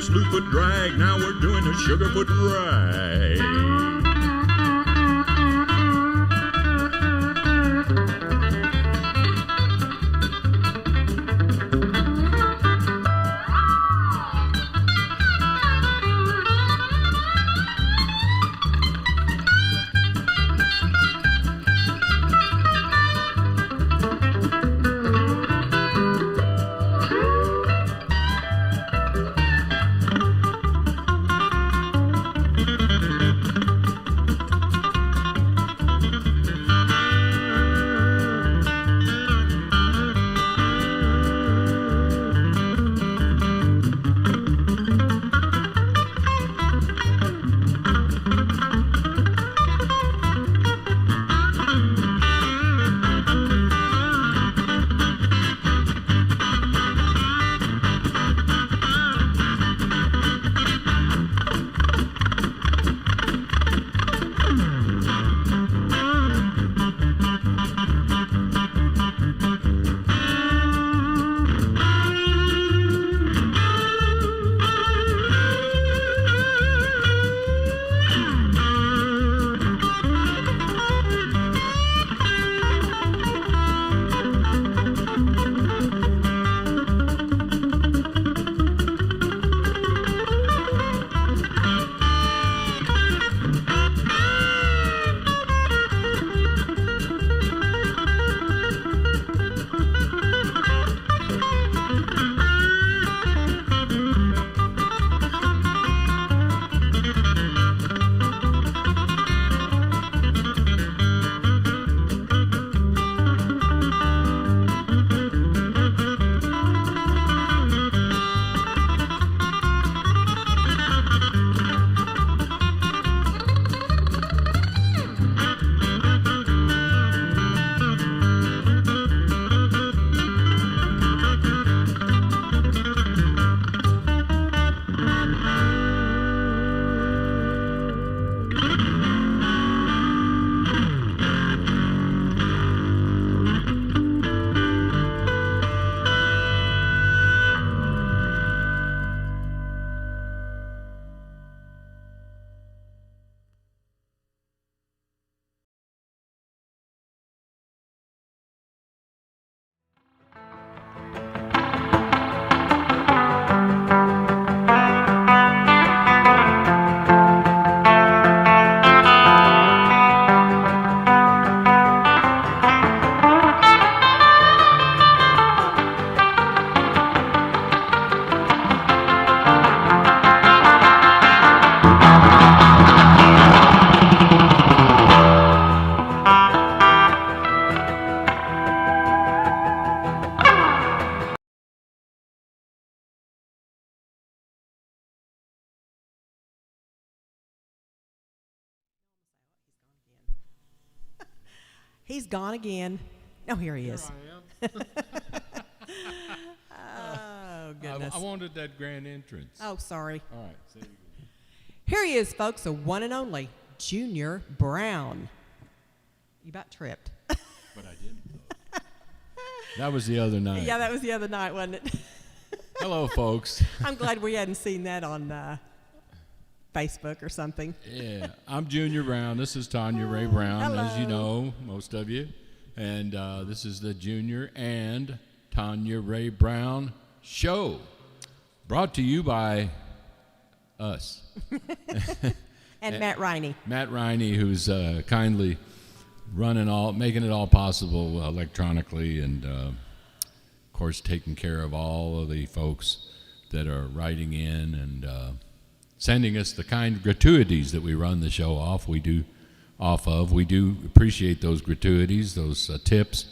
Slewfoot drag, now we're doing a sugarfoot rag. He's gone again. No, here he is. Here I am. Oh, goodness. I wanted that grand entrance. Oh, sorry. All right. Say it again. Here he is, folks, the one and only Junior Brown. You about tripped. But I didn't, though. That was the other night. Yeah, that was the other night, wasn't it? Hello, folks. I'm glad we hadn't seen that on Facebook or something. Yeah, I'm Junior Brown. This is Tanya Rae Brown, Hello. as you know, most of you. And this is the Junior and Tanya Rae Brown Show. brought to you by us. And Matt Riney. Matt Riney, who's kindly making it all possible electronically, and of course taking care of all of the folks that are writing in and sending us the kind of gratuities that we run the show off. We do appreciate those gratuities, those tips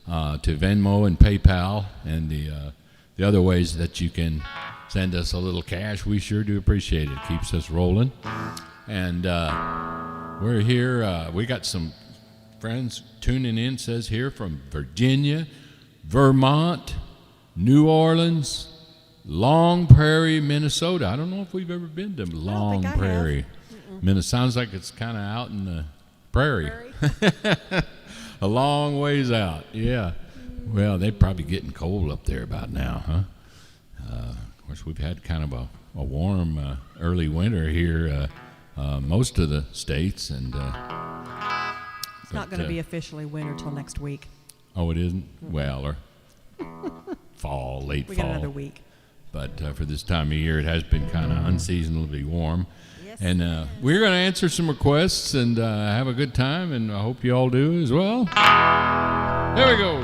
to Venmo and PayPal, and the other ways that you can send us a little cash. We sure do appreciate it. It keeps us rolling. And we're here. We got some friends tuning in, says here, from Virginia, Vermont, New Orleans, Long Prairie, Minnesota. I don't know if we've ever been to Long Prairie. Minnesota. Sounds like it's kind of out in the prairie. A long ways out, yeah. Well, they're probably getting cold up there about now, huh? Of course, we've had kind of a warm early winter here, most of the states, and it's not going to be officially winter till next week. Oh, it isn't? Well, or fall, late we fall. got another week. But for this time of year, it has been kind of unseasonably warm. Yes. And we're going to answer some requests and have a good time, and I hope you all do as well. There we go.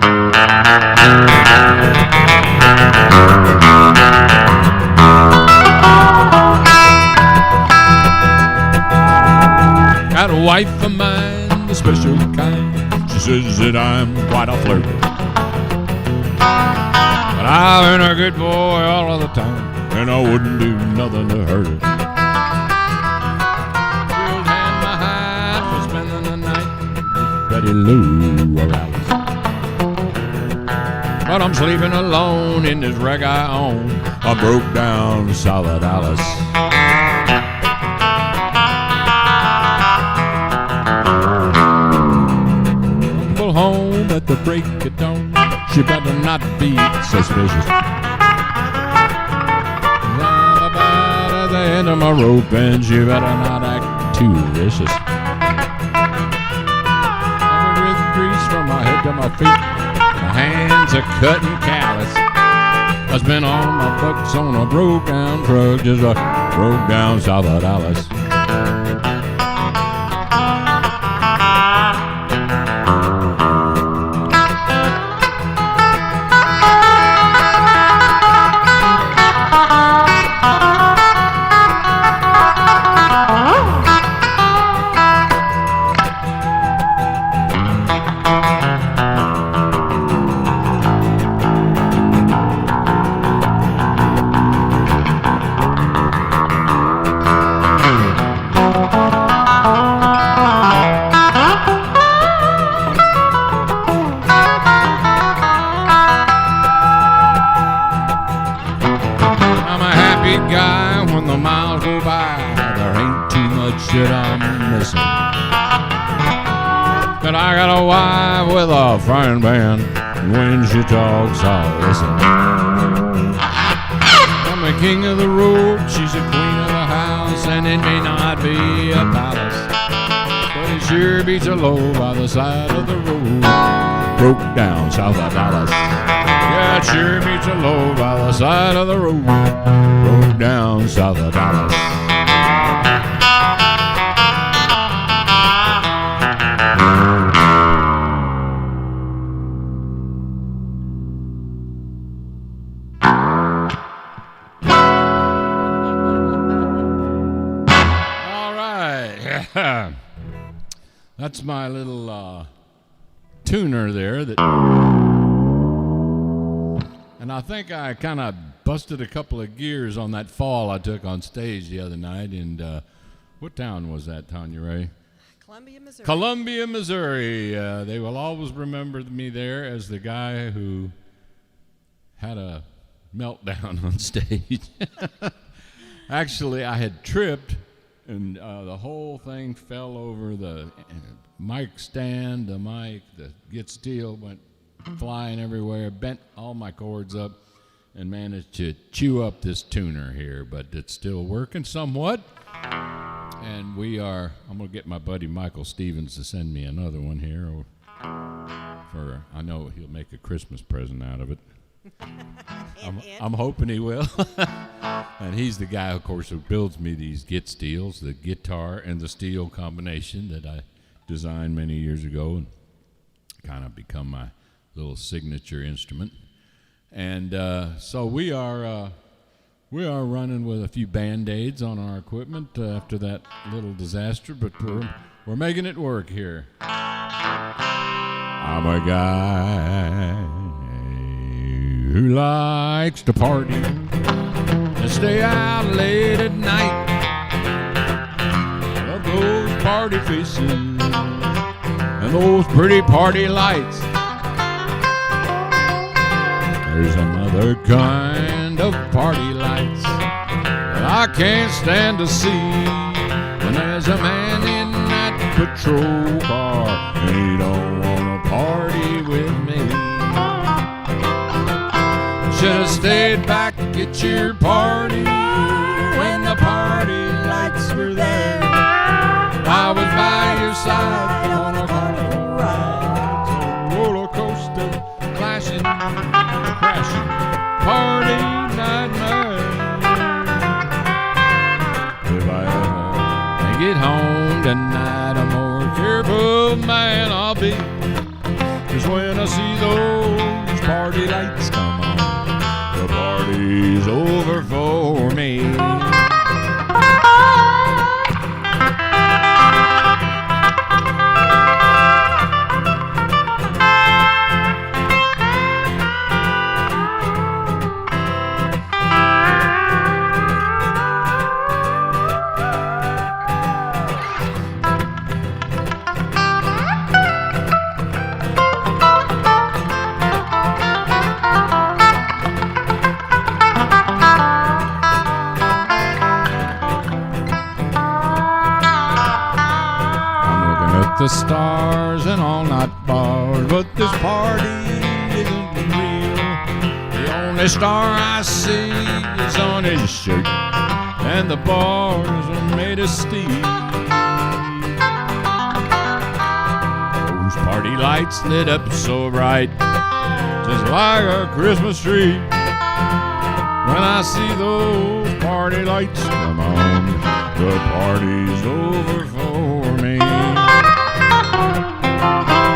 Got a wife of mine, a special kind. She says that I'm quite a flirt. But I've been a good boy all of the time, and I wouldn't do nothing to hurt her. She'll hand my hide for spending the night, Betty Lou or Alice. But I'm sleeping alone in this wreck I own. I broke down south of Dallas. Rumble home at the break of dawn. She better not be suspicious. I'm about at the end of my rope, and she better not act too vicious. Covered with grease from my head to my feet. My hands are cut and callous. I spent all my bucks on a broke down truck, just broke down south of Dallas. But I got a wife with a frying pan, and when she talks, I'll listen. I'm the king of the road, she's the queen of the house, and it may not be a palace, but it sure beats a low by the side of the road. Broke down south of Dallas. Yeah, it sure beats a low by the side of the road. Broke down south of Dallas. That's my little tuner there. And I think I kind of busted a couple of gears on that fall I took on stage the other night. And what town was that, Tanya Rae? Columbia, Missouri. Columbia, Missouri. They will always remember me there as the guy who had a meltdown on stage. Actually, I had tripped. And the whole thing fell over the mic stand, the mic, the get steel went flying everywhere, bent all my cords up, and managed to chew up this tuner here, but it's still working somewhat. And I'm going to get my buddy Michael Stevens to send me another one here. I know he'll make a Christmas present out of it. I'm hoping he will. And he's the guy, of course, who builds me these Git steels, the guitar and the steel combination that I designed many years ago and kind of become my little signature instrument. And so we are running with a few Band-Aids on our equipment after that little disaster, but we're making it work here. I'm a guy who likes to party and stay out late at night. Love those party faces and those pretty party lights. There's another kind of party lights that I can't stand to see. When there's a man in that patrol car and he don't wanna party with me. Should've stayed back to get your party when the party lights were there. I was by your side on a carnival ride, a roller coaster clashing, crashing, party nightmare. If I ever make it home tonight, a more careful man I'll be. 'Cause when I see those party lights come on, the party's over for me. The stars and all night bars, but this party isn't real. The only star I see is on his shirt, and the bars are made of steel. Those party lights lit up so bright, just like a Christmas tree. When I see those party lights come on, the party's over for me.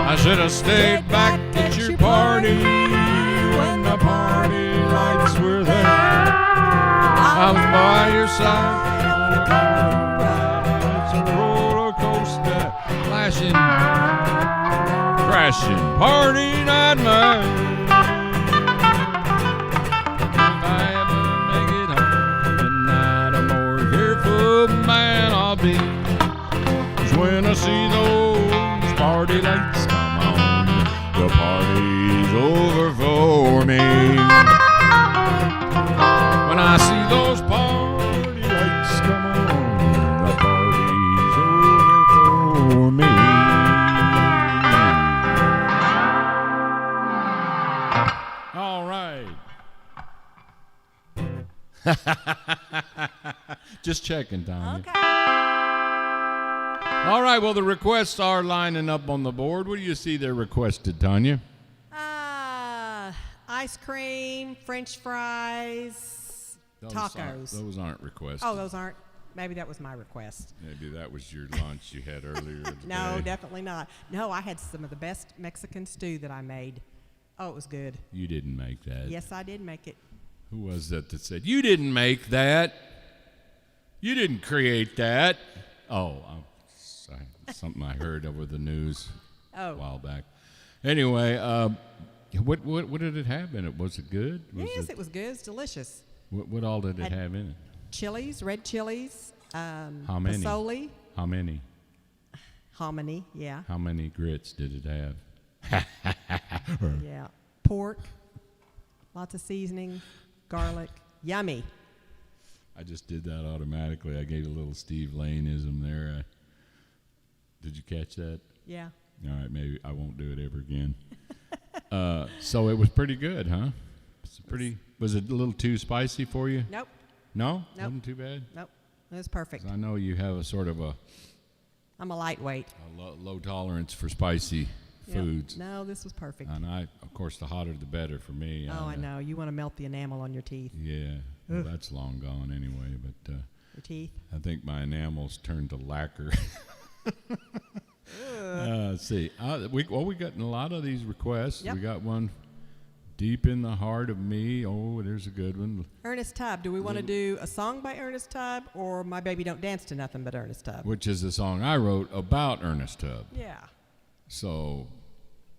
I should have stayed back at your party when the party lights were there. I was by your side on a carnival ride. It's a roller coaster, flashing, crashing, party nightmare. If I ever make it home tonight, a more careful man I'll be. 'Cause when I see those party lights come on, the party's over for me. When I see those party lights come on, the party's over for me. All right. Just checking, Tanya. Okay. All right, well, the requests are lining up on the board. What do you see they're requested, Tanya? Ice cream, French fries, tacos. Those aren't requested. Oh, those aren't? Maybe that was my request. Maybe that was your lunch you had earlier today. No, definitely not. No, I had some of the best Mexican stew that I made. Oh, it was good. You didn't make that. Yes, I did make it. Who was that said, you didn't make that? You didn't create that? Oh, sorry. Something I heard over the news a while back. Anyway, what did it have in it? Was it good? It was good. It's delicious. What all did it have in it? Chilies, red chilies. How many? Pasoli. How many? Hominy, yeah. How many grits did it have? Yeah. Pork. Lots of seasoning. Garlic. Yummy. I just did that automatically. I gave a little Steve Lane-ism there. Did you catch that? Yeah. All right, maybe I won't do it ever again. So it was pretty good, huh? Was it a little too spicy for you? Nope. No? Nope. Wasn't too bad? Nope. It was perfect. 'Cause I know you have a sort of I'm a lightweight. low tolerance for spicy foods. No, this was perfect. And of course, the hotter the better for me. Oh, I know. You want to melt the enamel on your teeth. Yeah, well, that's long gone anyway. But Your teeth. I think my enamels turned to lacquer. Let's see. We got a lot of these requests. Yep. We got one, Deep in the Heart of Me. Oh, there's a good one. Ernest Tubb. Do we want to do a song by Ernest Tubb or My Baby Don't Dance to Nothing But Ernest Tubb? Which is the song I wrote about Ernest Tubb. Yeah. So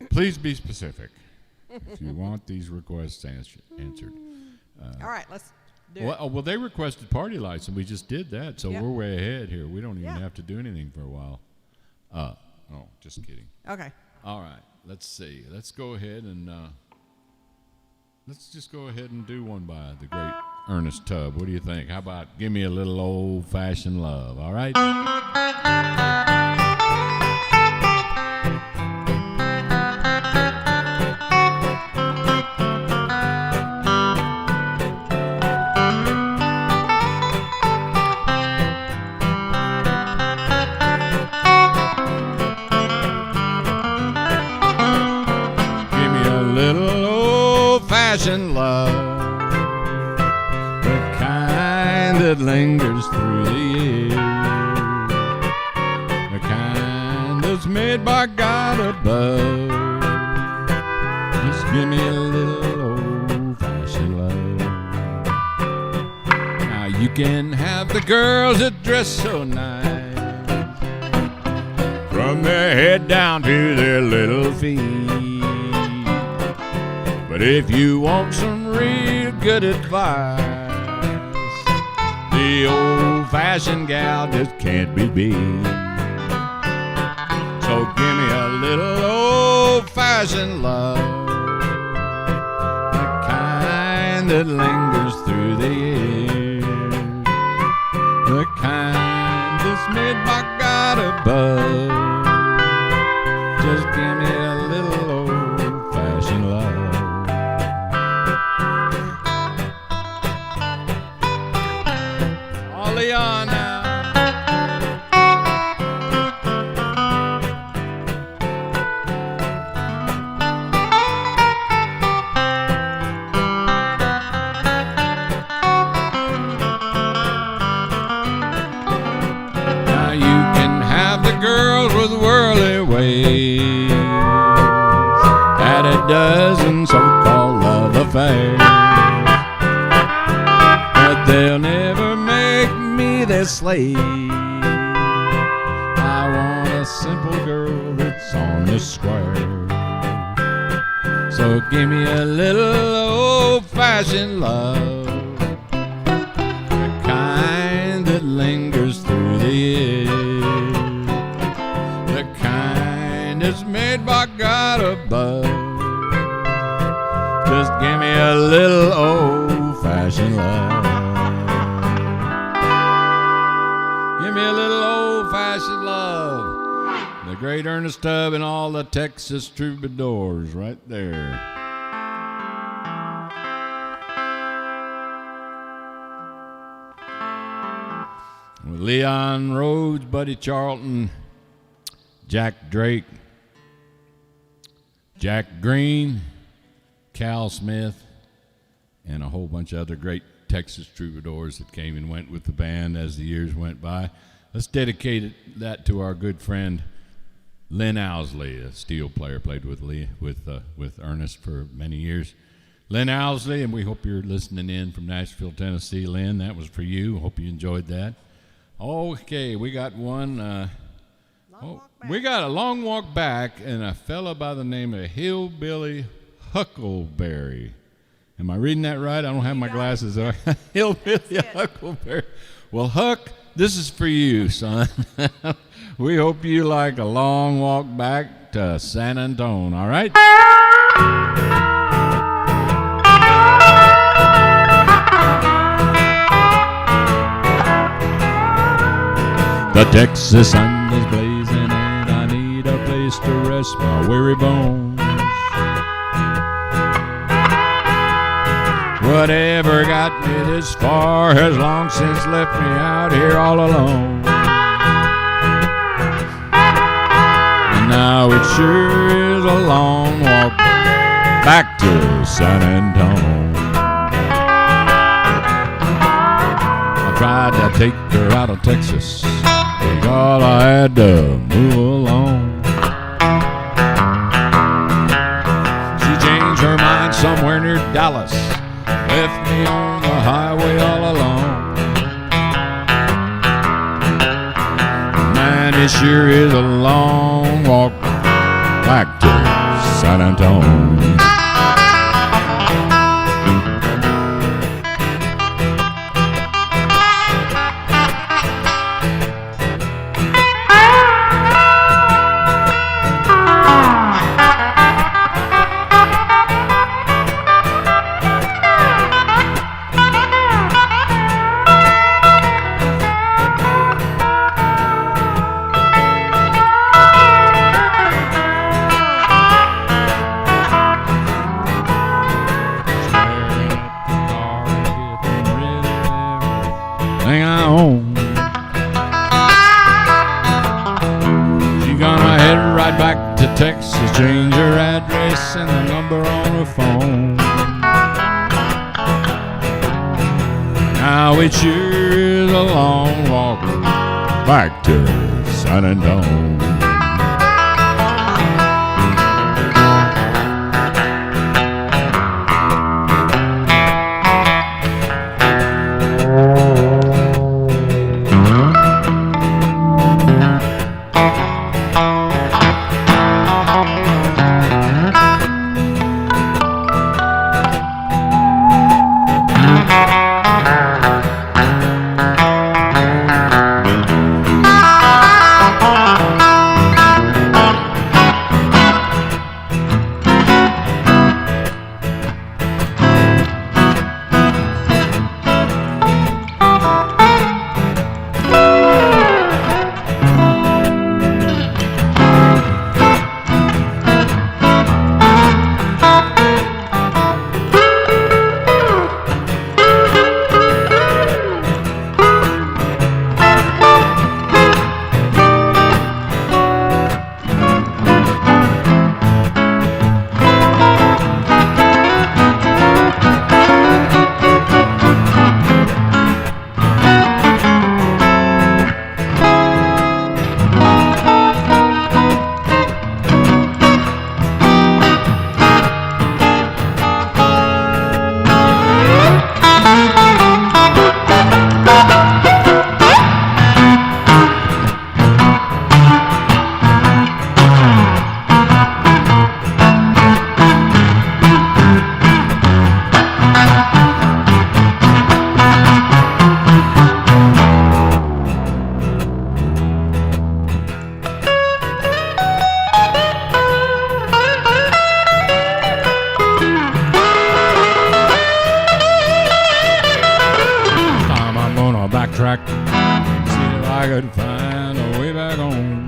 please be specific if you want these requests answered. All right, let's do Well, it. well, they requested Party Lights, and we just did that, so Yep. we're way ahead here. We don't even Yeah. have to do anything for a while. Oh, just kidding. Okay. All right, let's see. Let's go ahead and let's just go ahead and do one by the great Ernest Tubb. What do you think? How about Give Me a Little Old-Fashioned Love? All right. Old-fashioned love, the kind that lingers through the years, the kind that's made by God above. Just give me a little old-fashioned love. Now you can have the girls that dress so nice, from their head down to their little feet. But if you want some real good advice, the old-fashioned gal just can't be beat. So give me a little old-fashioned love, the kind that lingers through the years, the kind that's made by God above. Just give me a little old-fashioned love. Leon now. Now you can have the girls with worldly ways, at a dozen so-called love affairs, but they'll never make me their slave. I want a simple girl that's on the square. So give me a little old-fashioned love, the kind that lingers through the years, the kind that's made by God above. Just give me a little old-fashioned love. Give me a little old-fashioned love. The great Ernest Tubb and all the Texas troubadours right there. With Leon Rhodes, Buddy Charlton, Jack Drake, Jack Green, Cal Smith, and a whole bunch of other great Texas troubadours that came and went with the band as the years went by. Let's dedicate that to our good friend Lynn Owsley, a steel player, played with Ernest for many years. Lynn Owsley, and we hope you're listening in from Nashville, Tennessee. Lynn, that was for you. Hope you enjoyed that. Okay, we got one. We got a long walk back, and a fella by the name of Hillbilly Huckleberry. Am I reading that right? I don't have my glasses. Hillbilly Huckleberry. Well, Huck, this is for you, son. We hope you like a long walk back to San Antone, all right? The Texas sun is blazing and I need a place to rest my weary bones. Whatever got me this far has long since left me out here all alone. And now it sure is a long walk back to San Antonio. I tried to take her out of Texas, but God, I had to move along. She changed her mind somewhere near Dallas, left me on the highway all alone. Man, it sure is a long walk back to San Antonio. Texas, change her address and the number on her phone. Now it sure is a long walk back to San Antonio. Backtrack, see if I could find a way back home.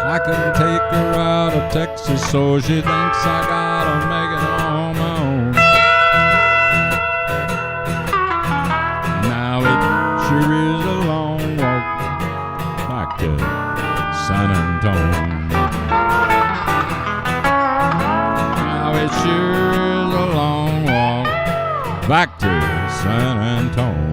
I couldn't take her out of Texas, so she thinks I gotta make it on my own. Now it sure is a long walk back to San Antonio. Now it sure is a long walk back to San Antonio.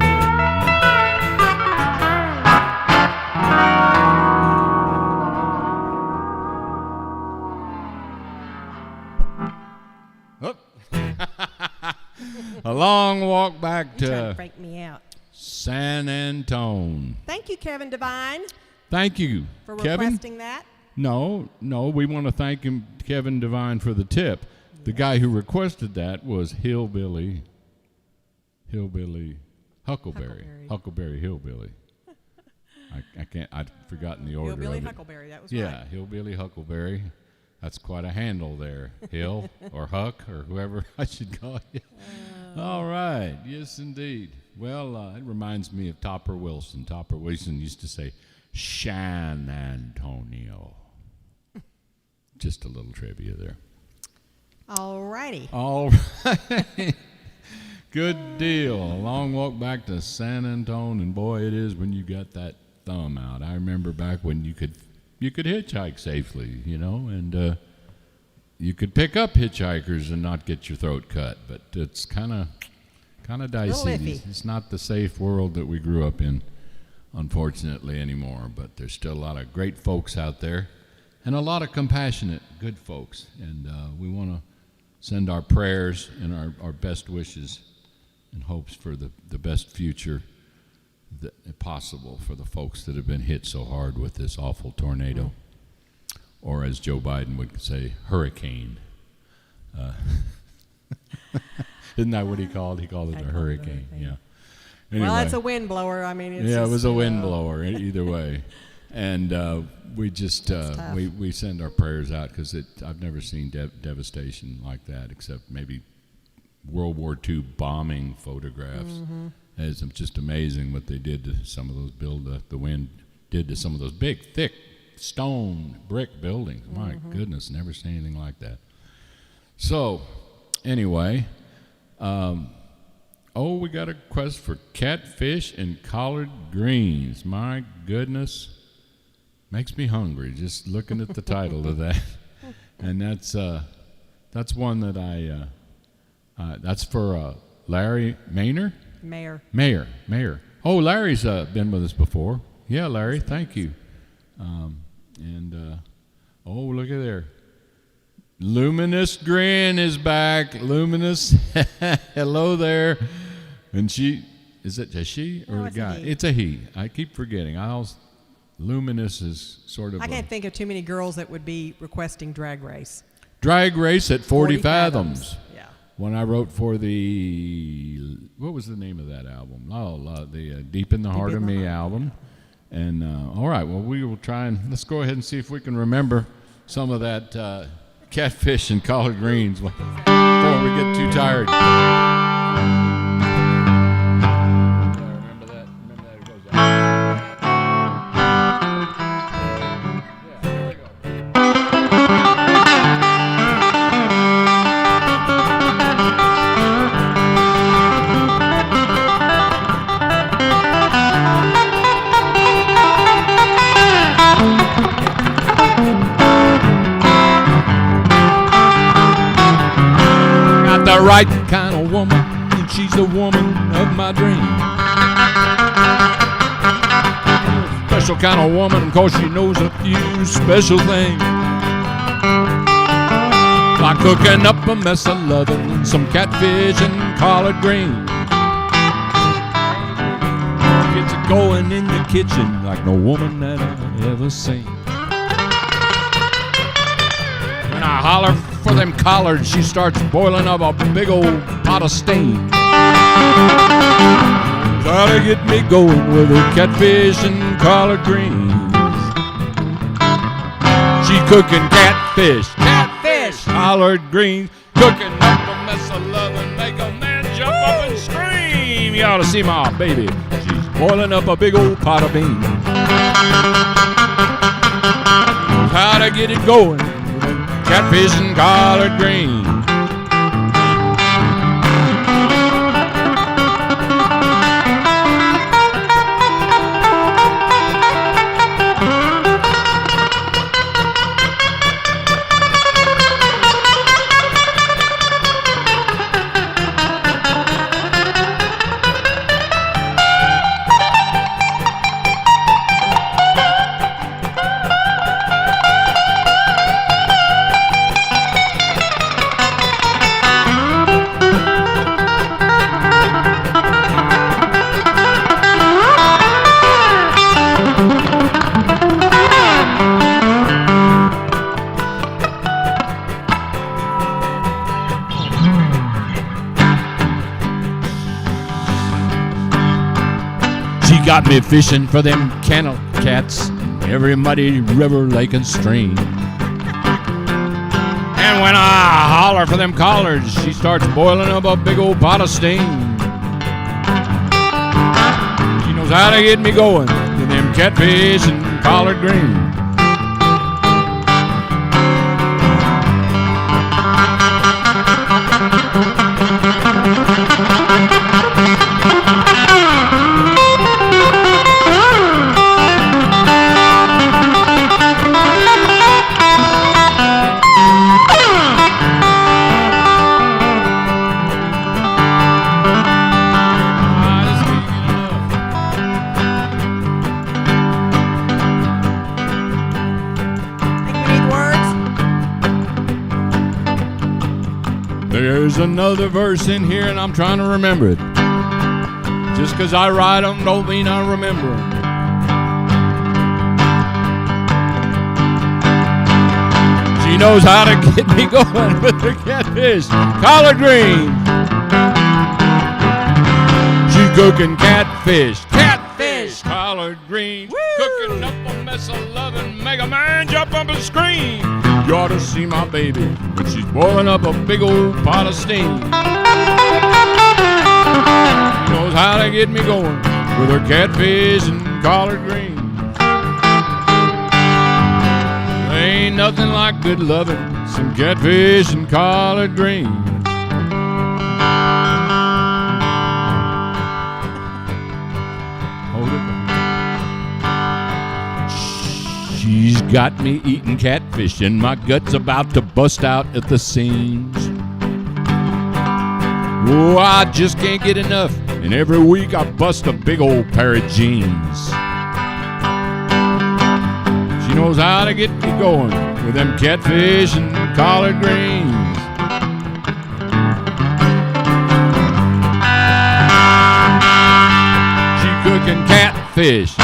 A long walk back to break me out. San Antone. Thank you, Kevin Devine. Thank you, for Kevin. requesting that. No, we want to thank him, Kevin Devine, for the tip. Yes. The guy who requested that was Huckleberry Hillbilly. I'd forgotten the order Hillbilly of it. Huckleberry, that was Yeah, right. Hillbilly Huckleberry. That's quite a handle there, Hill or Huck or whoever I should call you. All right, yes indeed. Well, it reminds me of Topper Wilson. Topper Wilson used to say, San Antonio. Just a little trivia there. All righty. All right. Good deal. A long walk back to San Antonio, and boy, it is when you got that thumb out. I remember back when you could hitchhike safely, and you could pick up hitchhikers and not get your throat cut, but it's kind of dicey. It's not the safe world that we grew up in, unfortunately, anymore. But there's still a lot of great folks out there, and a lot of compassionate, good folks. And we want to send our prayers and our best wishes and hopes for the best future possible for the folks that have been hit so hard with this awful tornado, or as Joe Biden would say, hurricane. Isn't that what he called? He called it a hurricane. Yeah. Anyway, well, it's a wind blower. I mean, it was a wind blower. Either way, and we just we send our prayers out because I've never seen devastation like that, except maybe World War II bombing photographs. Mm-hmm. It's just amazing what they did to some of those the wind did to some of those big, thick stone brick buildings. My goodness, never seen anything like that. So, anyway, we got a request for catfish and collard greens. My goodness, makes me hungry just looking at the title of that. And that's one that that's for Larry Mayer. Oh, Larry's been with us before. Yeah, Larry, thank you. Look at there. Luminous Grin is back. Luminous, hello there. And is it a she or a guy? It's a he. I keep forgetting. Luminous is sort of. I can't think of too many girls that would be requesting Drag Race. Drag Race at 40 Fathoms. Yeah. When I wrote for what was the name of that album? The Deep in the Heart of Me album. And all right, well, we will try and let's go ahead and see if we can remember some of that catfish and collard greens before we get too tired. Remember that it goes out. Yeah, here we go. The right kind of woman, and she's the woman of my dream. Special kind of woman, cause she knows a few special things, like cooking up a mess of loving, some catfish and collard greens. Gets it going in the kitchen like no woman that I've ever seen. When I holler for them collards, she starts boiling up a big old pot of steam. Try to get me going with her catfish and collard greens. She cooking catfish, collard greens, cooking up a mess of loving, make a man jump up and scream. You ought to see my baby. She's boiling up a big old pot of beans. How to get it going? Catfish and collard greens. Got me fishing for them kennel cats every muddy river, lake, and stream. And when I holler for them collards, she starts boiling up a big old pot of steam. She knows how to get me going with them catfish and collard greens. There's another verse in here, and I'm trying to remember it. Just because I write them don't mean I remember them. She knows how to get me going with the catfish, collard greens. She cooking catfish, collard greens. Woo! Cooking up a mess of loving, make a man jump up and scream. You ought to see my baby when she's boiling up a big old pot of steam. She knows how to get me going with her catfish and collard greens. There ain't nothing like good loving, some catfish and collard greens. Hold it. She's got me eating catfish and my gut's about to bust out at the seams. Oh, I just can't get enough, and every week I bust a big old pair of jeans. She knows how to get me going with them catfish and collard greens. She cooking catfish,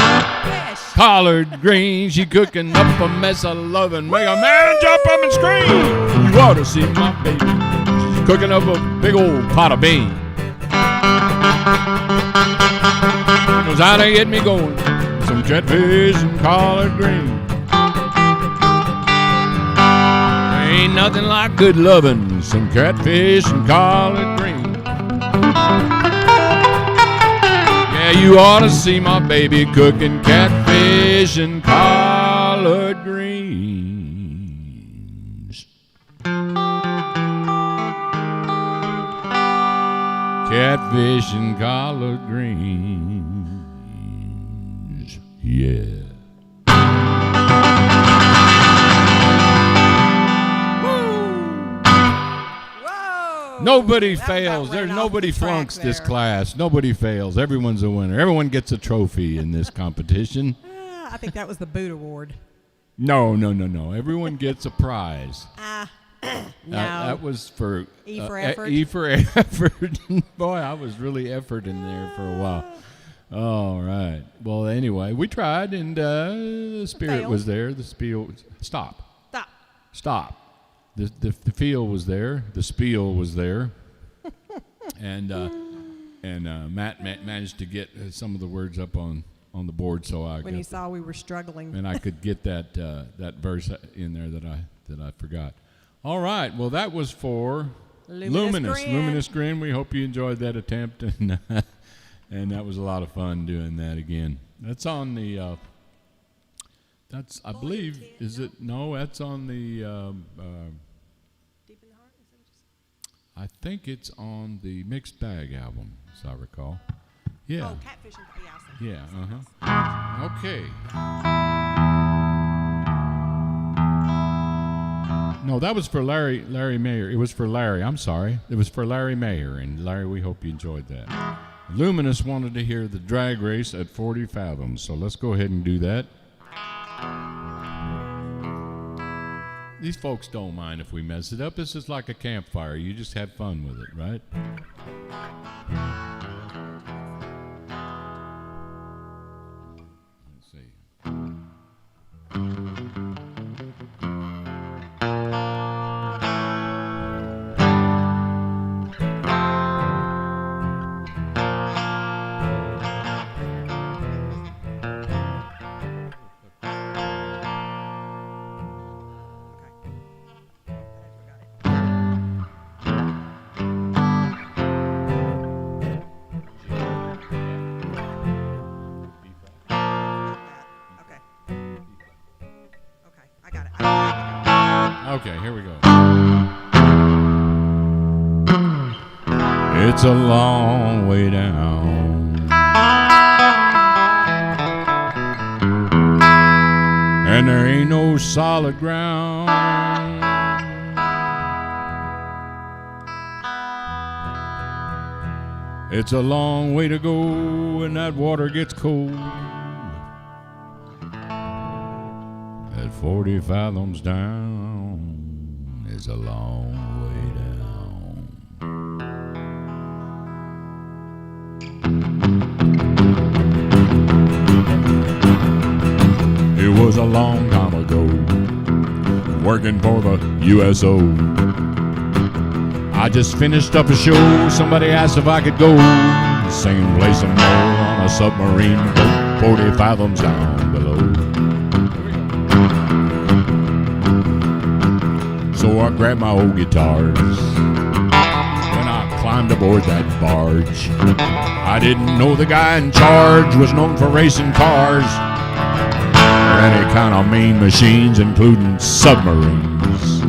collard greens. She cooking up a mess of loving, make a man jump up and scream. You ought to see my baby, she's cooking up a big old pot of beans. She knows how to get me going, some catfish and collard greens. Ain't nothing like good loving, some catfish and collard greens. Yeah, you ought to see my baby cooking catfish and collard greens. Catfish and collard greens. Yeah. Nobody fails. There's nobody flunks this class. Nobody fails. Everyone's a winner. Everyone gets a trophy in this competition. I think that was the boot award. No. Everyone gets a prize. No. That was for E for effort. E for effort. Boy, I was really effort in there for a while. All right. Well, anyway, we tried, and the spirit Failed. was there. The spiel. Stop. The feel was there. The spiel was there. and Matt managed to get some of the words up on the board, so when he saw we were struggling, and I could get that verse in there that I forgot. All right. Well, that was for Luminous Grin. We hope you enjoyed that attempt, and that was a lot of fun doing that again. That's on the. That's I believe is it? No, that's on the. Deep in the Heart. I think it's on the Mixed Bag album, as I recall. Yeah. Oh, Catfish and Yeah. Okay. No, that was for Larry Mayer. It was for Larry. I'm sorry. It was for Larry Mayer. And Larry, we hope you enjoyed that. Luminous wanted to hear the drag race at 40 fathoms. So let's go ahead and do that. These folks don't mind if we mess it up. This is like a campfire. You just have fun with it, right? Let's see. Okay, here we go. It's a long way down, and there ain't no solid ground. It's a long way to go, and that water gets cold. At 40 fathoms down is a long way down. a long time ago, working for the USO. I just finished up a show, somebody asked if I could go, same place and more on a submarine boat, 40 fathoms down below. So I grabbed my old guitars when I climbed aboard that barge. I didn't know the guy in charge was known for racing cars or any kind of mean machines, including submarines.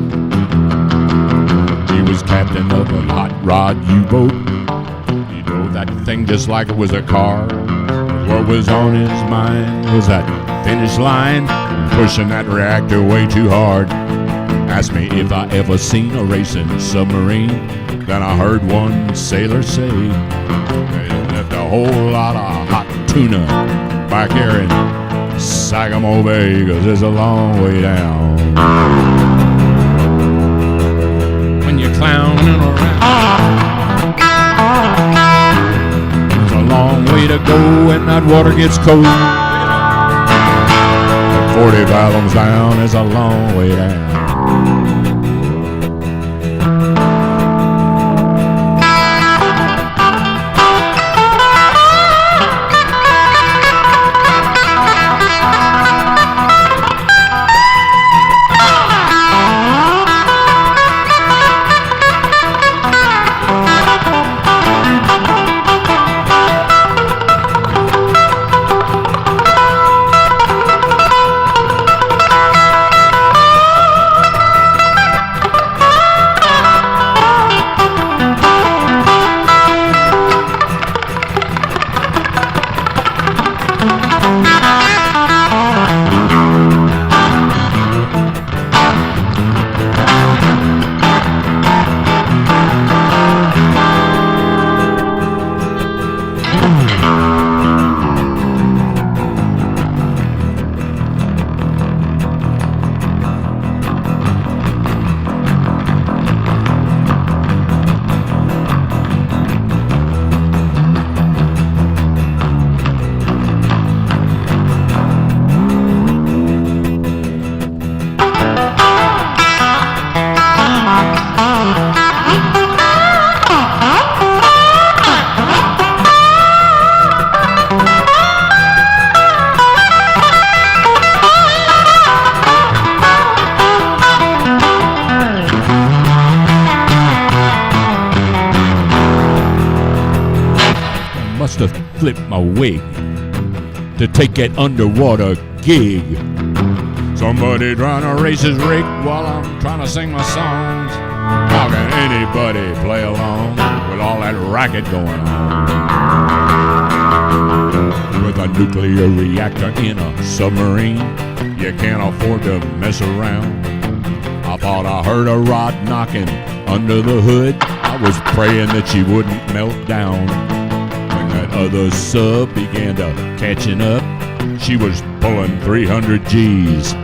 He was captain of a hot rod U-boat. He drove that thing just like it was a car. What was on his mind was that finish line, pushing that reactor way too hard. Asked me if I ever seen a racing submarine. Then I heard one sailor say they left a whole lot of hot tuna back here in Sagamo Bay, 'cause it's a long way down. When you're clowning around, there's a long way to go when that water gets cold. 40 fathoms down is a long way down. Must have flipped my wig to take that underwater gig. Somebody trying to race his rig while I'm trying to sing my songs. How can anybody play along with all that racket going on? With a nuclear reactor in a submarine, you can't afford to mess around. I thought I heard a rod knocking under the hood. I was praying that she wouldn't melt down. That other sub began to catching up. She was pulling 300 G's.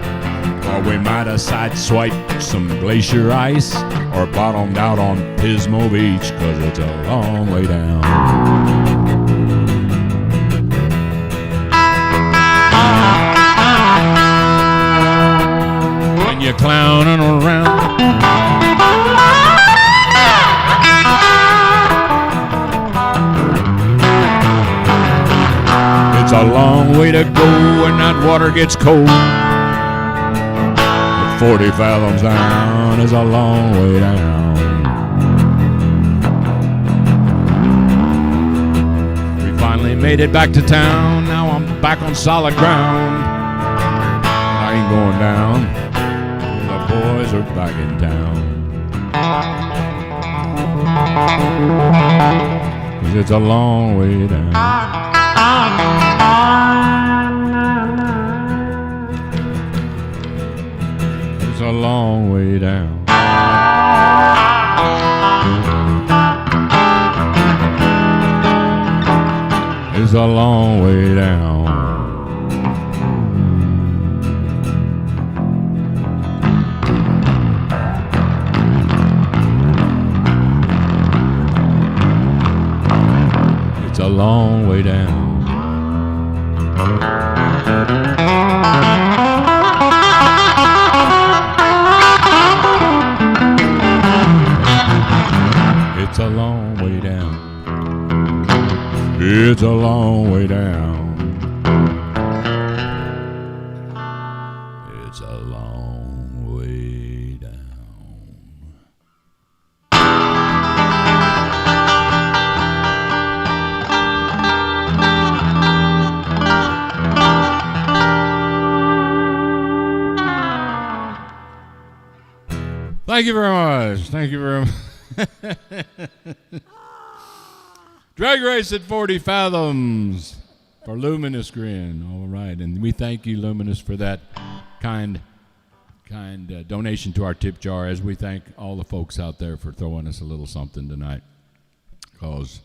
Or we might have sideswiped some glacier ice or bottomed out on Pismo Beach, 'cause it's a long way down. When you're clowning around, it's a long way to go when that water gets cold. But 40 fathoms down is a long way down. We finally made it back to town. Now I'm back on solid ground. I ain't going down. The boys are back in town. 'Cause it's a long way down. It's a long way down. It's a long way down. It's a long way down. It's a long way down. It's a long way down. Thank you very much. Thank you very much. Drag race at 40 fathoms for Luminous Grin. All right, and we thank you, Luminous, for that kind donation to our tip jar, as we thank all the folks out there for throwing us a little something tonight, because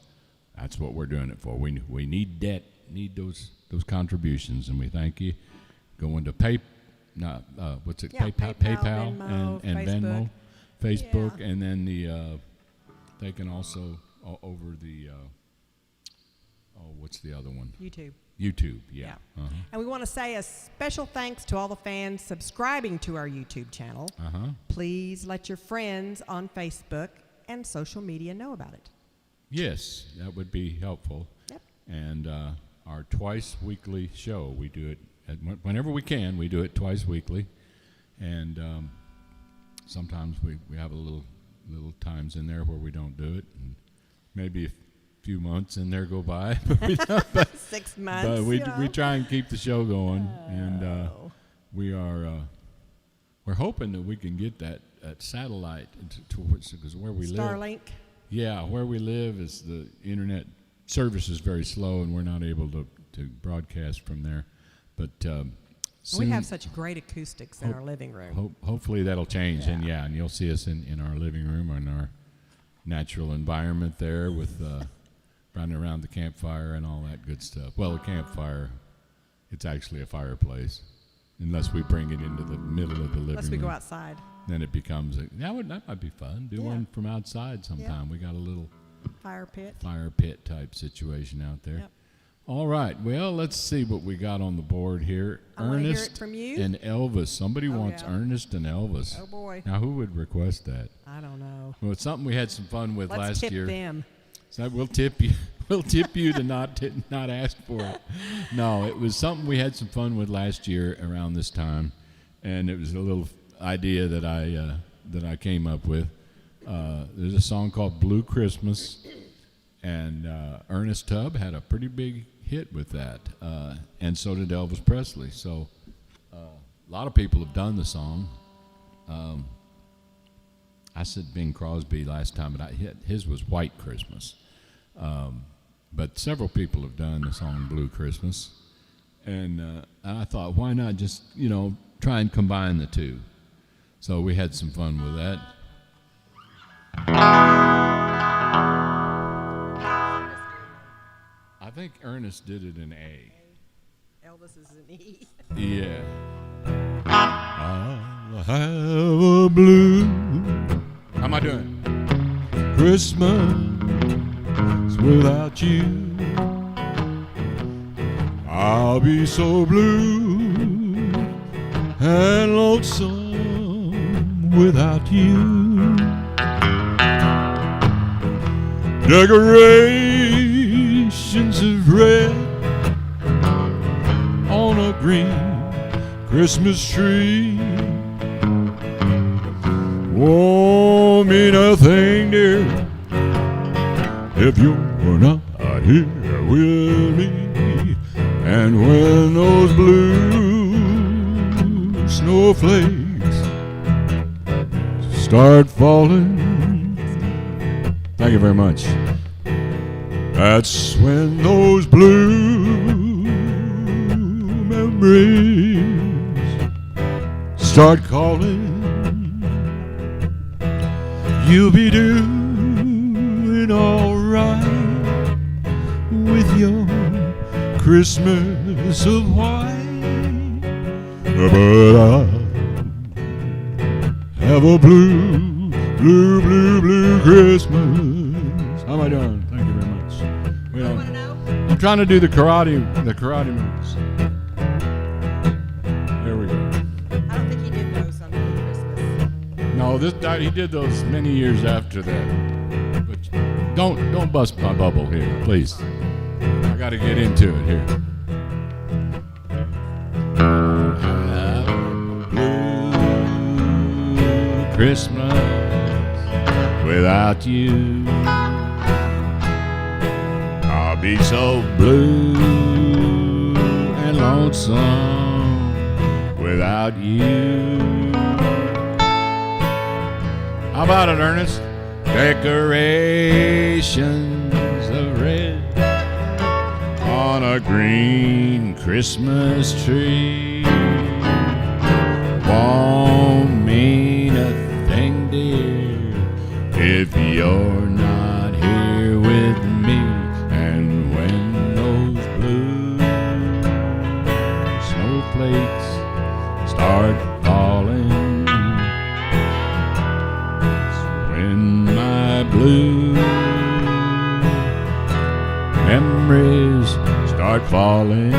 that's what we're doing it for. We need those contributions, and we thank you. Going to PayPal, Venmo, and Venmo, Facebook, Yeah. and then they can also over the what's the other one? YouTube, yeah. Uh-huh. And we want to say a special thanks to all the fans subscribing to our YouTube channel. Uh-huh. Please let your friends on Facebook and social media know about it. Yes, that would be helpful. Yep. And our twice weekly show, we do it whenever we can. We do it twice weekly, and sometimes we have a little times in there where we don't do it, and maybe a few months in there go by. But 6 months. But we try and keep the show going, and we're hoping that we can get that satellite because where we live. Starlink. Yeah, where we live is the internet service is very slow, and we're not able to broadcast from there. But we have such great acoustics in our living room. Hopefully that'll change, Yeah. and you'll see us in our living room or in our natural environment there with running around the campfire and all that good stuff. Well, the campfire, it's actually a fireplace, unless we bring it into the middle of the living room. Unless we go outside. Then it becomes that might be fun. Do one from outside sometime. Yeah. We got a little Fire pit type situation out there. Yep. All right. Well, let's see what we got on the board here. I wanna hear Ernest it from you. and Elvis. Somebody wants yeah. Ernest and Elvis. Oh, boy. Now, who would request that? I don't know. Well, it's something we had some fun with Let's last tip year. them. So we'll tip you. We'll tip you to not ask for it. No, it was something we had some fun with last year around this time, and it was a little idea that I came up with. There's a song called "Blue Christmas," and Ernest Tubb had a pretty big hit with that, and so did Elvis Presley. So a lot of people have done the song. I said Bing Crosby last time, but his was "White Christmas." But several people have done the song "Blue Christmas," and I thought, why not just try and combine the two? So we had some fun with that. I think Ernest did it in A. Elvis is an E. Yeah. I'll have a blue. How am I doing? Christmas without you. I'll be so blue and lonesome without you. Decorations of red on a green Christmas tree won't mean a thing, dear, if you're not here with me. And when those blue snowflakes start falling, thank you very much. That's when those blue memories start calling. You'll be doing all right with your Christmas of white, but I have a blue, blue, blue, blue Christmas. How am I doing? Thank you very much. You want to know? I'm trying to do the karate moves. There we go. I don't think he did those on Blue Christmas. No, he did those many years after that. But don't bust my bubble here, please. Sorry. I got to get into it here. Have a blue Christmas without you. I'll be so blue and lonesome without you. How about it, Ernest? Decorations of red on a green Christmas tree won't mean a thing, dear, if you're not here with me. And when those blue snowflakes start falling, when my blue memories start falling,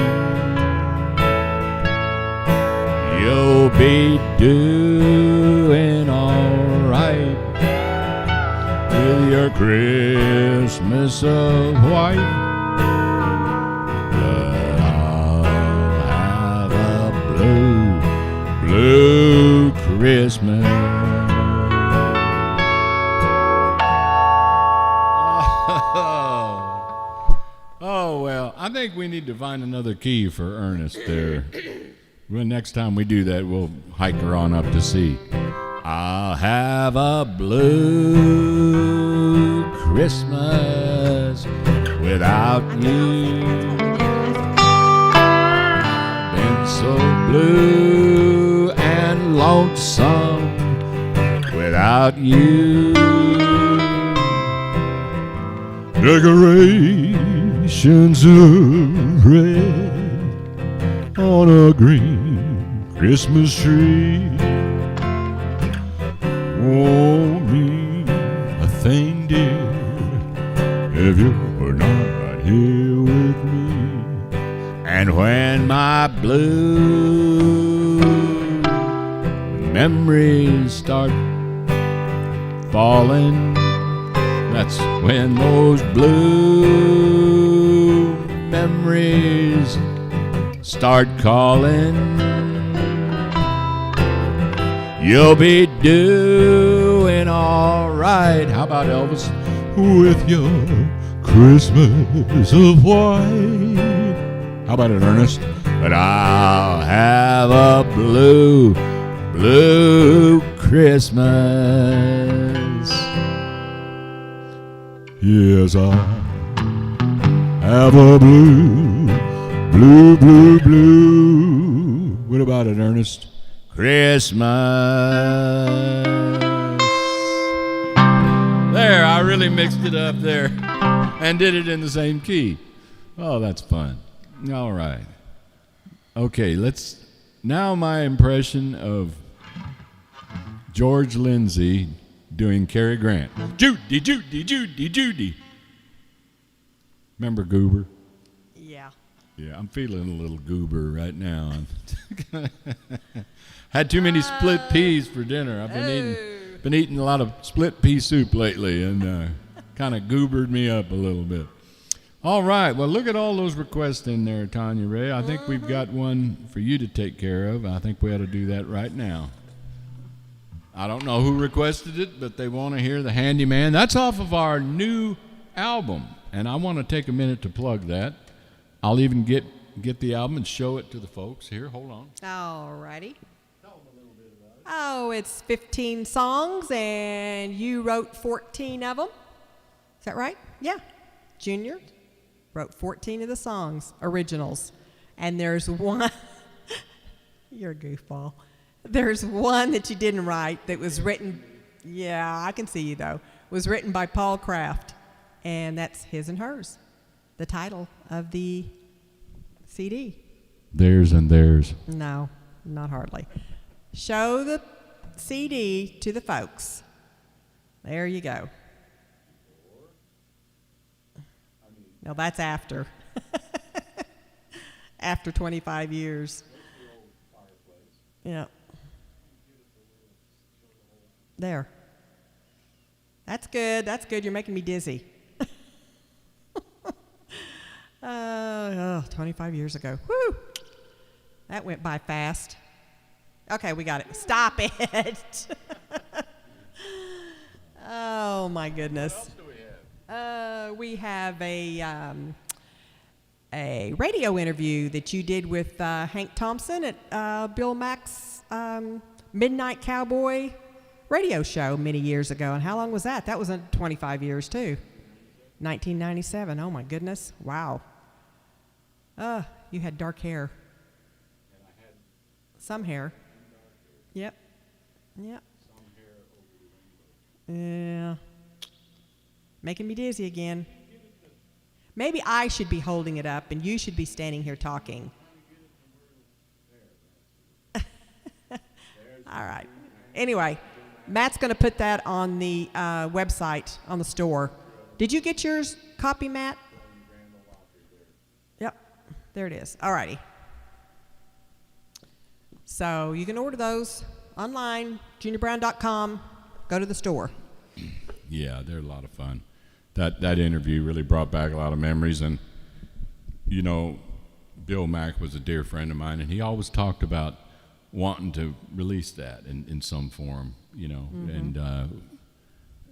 you'll be doing all right with your Christmas of white. But I'll have a blue Christmas. Oh, well, I think we need to find another key for Ernest there. Well, next time we do that, we'll hike her on up to C. I'll have a blue Christmas without you. Been so blue and lonesome without you. Decorations of red on a green Christmas tree won't mean a thing, dear, if you're not here with me. And when my blue memories start falling, that's when those blue memories start calling. You'll be doing all right. How about Elvis? With your Christmas of white. How about it, Ernest? But I'll have a blue Christmas. Yes, I'll have a blue. What about it, Ernest? Christmas. There, I really mixed it up there and did it in the same key. Oh, that's fun. All right. Okay, now my impression of George Lindsay doing Cary Grant. Judy, Judy, Judy, Judy. Remember Goober? Yeah. Yeah, I'm feeling a little goober right now. Had too many split peas for dinner. I've been eating a lot of split pea soup lately, and kind of goobered me up a little bit. All right, well, look at all those requests in there, Tanya Rae. I think we've got one for you to take care of. I think we ought to do that right now. I don't know who requested it, but they want to hear The Handyman. That's off of our new album, and I want to take a minute to plug that. I'll even get the album and show it to the folks. Here, hold on. All righty. Tell them a little bit about it. Oh, it's 15 songs, and you wrote 14 of them. Is that right? Yeah. Junior wrote 14 of the songs, originals. And there's one, you're a goofball. There's one that you didn't write that was written, yeah, I can see you though, was written by Paul Kraft. And that's His and Hers, the title of the CD. Theirs and theirs. No, not hardly. Show the CD to the folks. There you go. No, that's after. After 25 years. Yeah. There. That's good. That's good. You're making me dizzy. 25 years ago. Woo! That went by fast. Okay, we got it. Stop it. Oh, my goodness. What else do we have? We have a radio interview that you did with Hank Thompson at Bill Mack's Midnight Cowboy radio show many years ago. And how long was that? That was 25 years, too. 1997. Oh, my goodness. Wow. You had dark hair. And I had Some hair. Yep. Yep. some hair over the rainbow. Yeah. Making me dizzy again. Maybe I should be holding it up and you should be standing here talking. All right. Anyway, Matt's going to put that on the website, on the store. Did you get yours copy, Matt? Yep. There it is. All righty. So you can order those online, juniorbrown.com. Go to the store. Yeah, they're a lot of fun. That interview really brought back a lot of memories. And, you know, Bill Mack was a dear friend of mine, and he always talked about wanting to release that in some form, you know. Mm-hmm.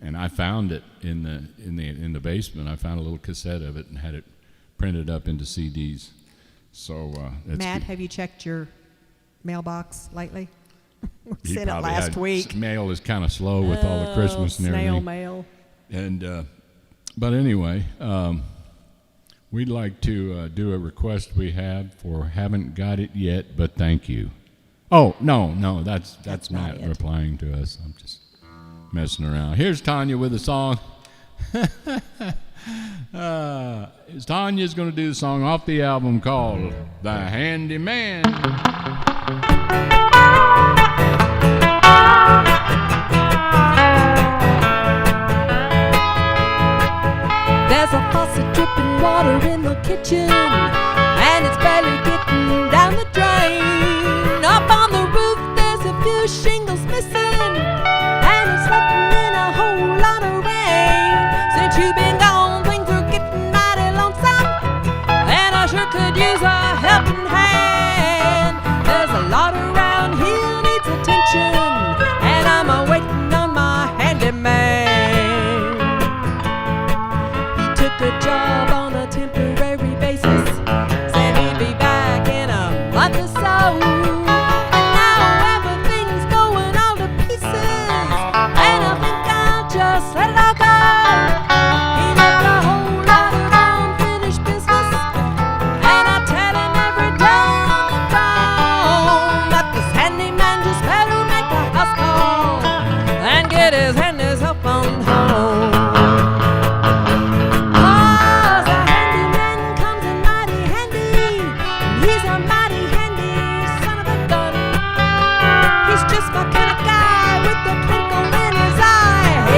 And I found it in the basement. I found a little cassette of it and had it printed up into CDs. So that's Matt, good. have you checked your mailbox lately? He Sent it probably last had week. Mail is kind of slow with all the Christmas and everything. Snail mail. And but anyway, we'd like to do a request we had for haven't got it yet, but thank you. Oh no, that's Matt replying to us. I'm just messing around. Here's Tanya with a song. Tanya's going to do the song off the album called "The Handyman." There's a faucet dripping water in the kitchen, and it's barely getting down the drain. Up on the roof there's a few shingles missing, and it's letting in a whole lot of rain. Since you've been gone, things are getting mighty lonesome, and I sure could use a helping hand. There's a lot around here needs attention, and I'm waiting on my handyman. Took a job on a temporary basis, said he'd be back in a month or so. And now everything's going all to pieces, and I think I'll just let it all go. He left a whole lot of unfinished business, and I tell him every day on the phone that this handyman just better make a house call and get his handy cell phone home.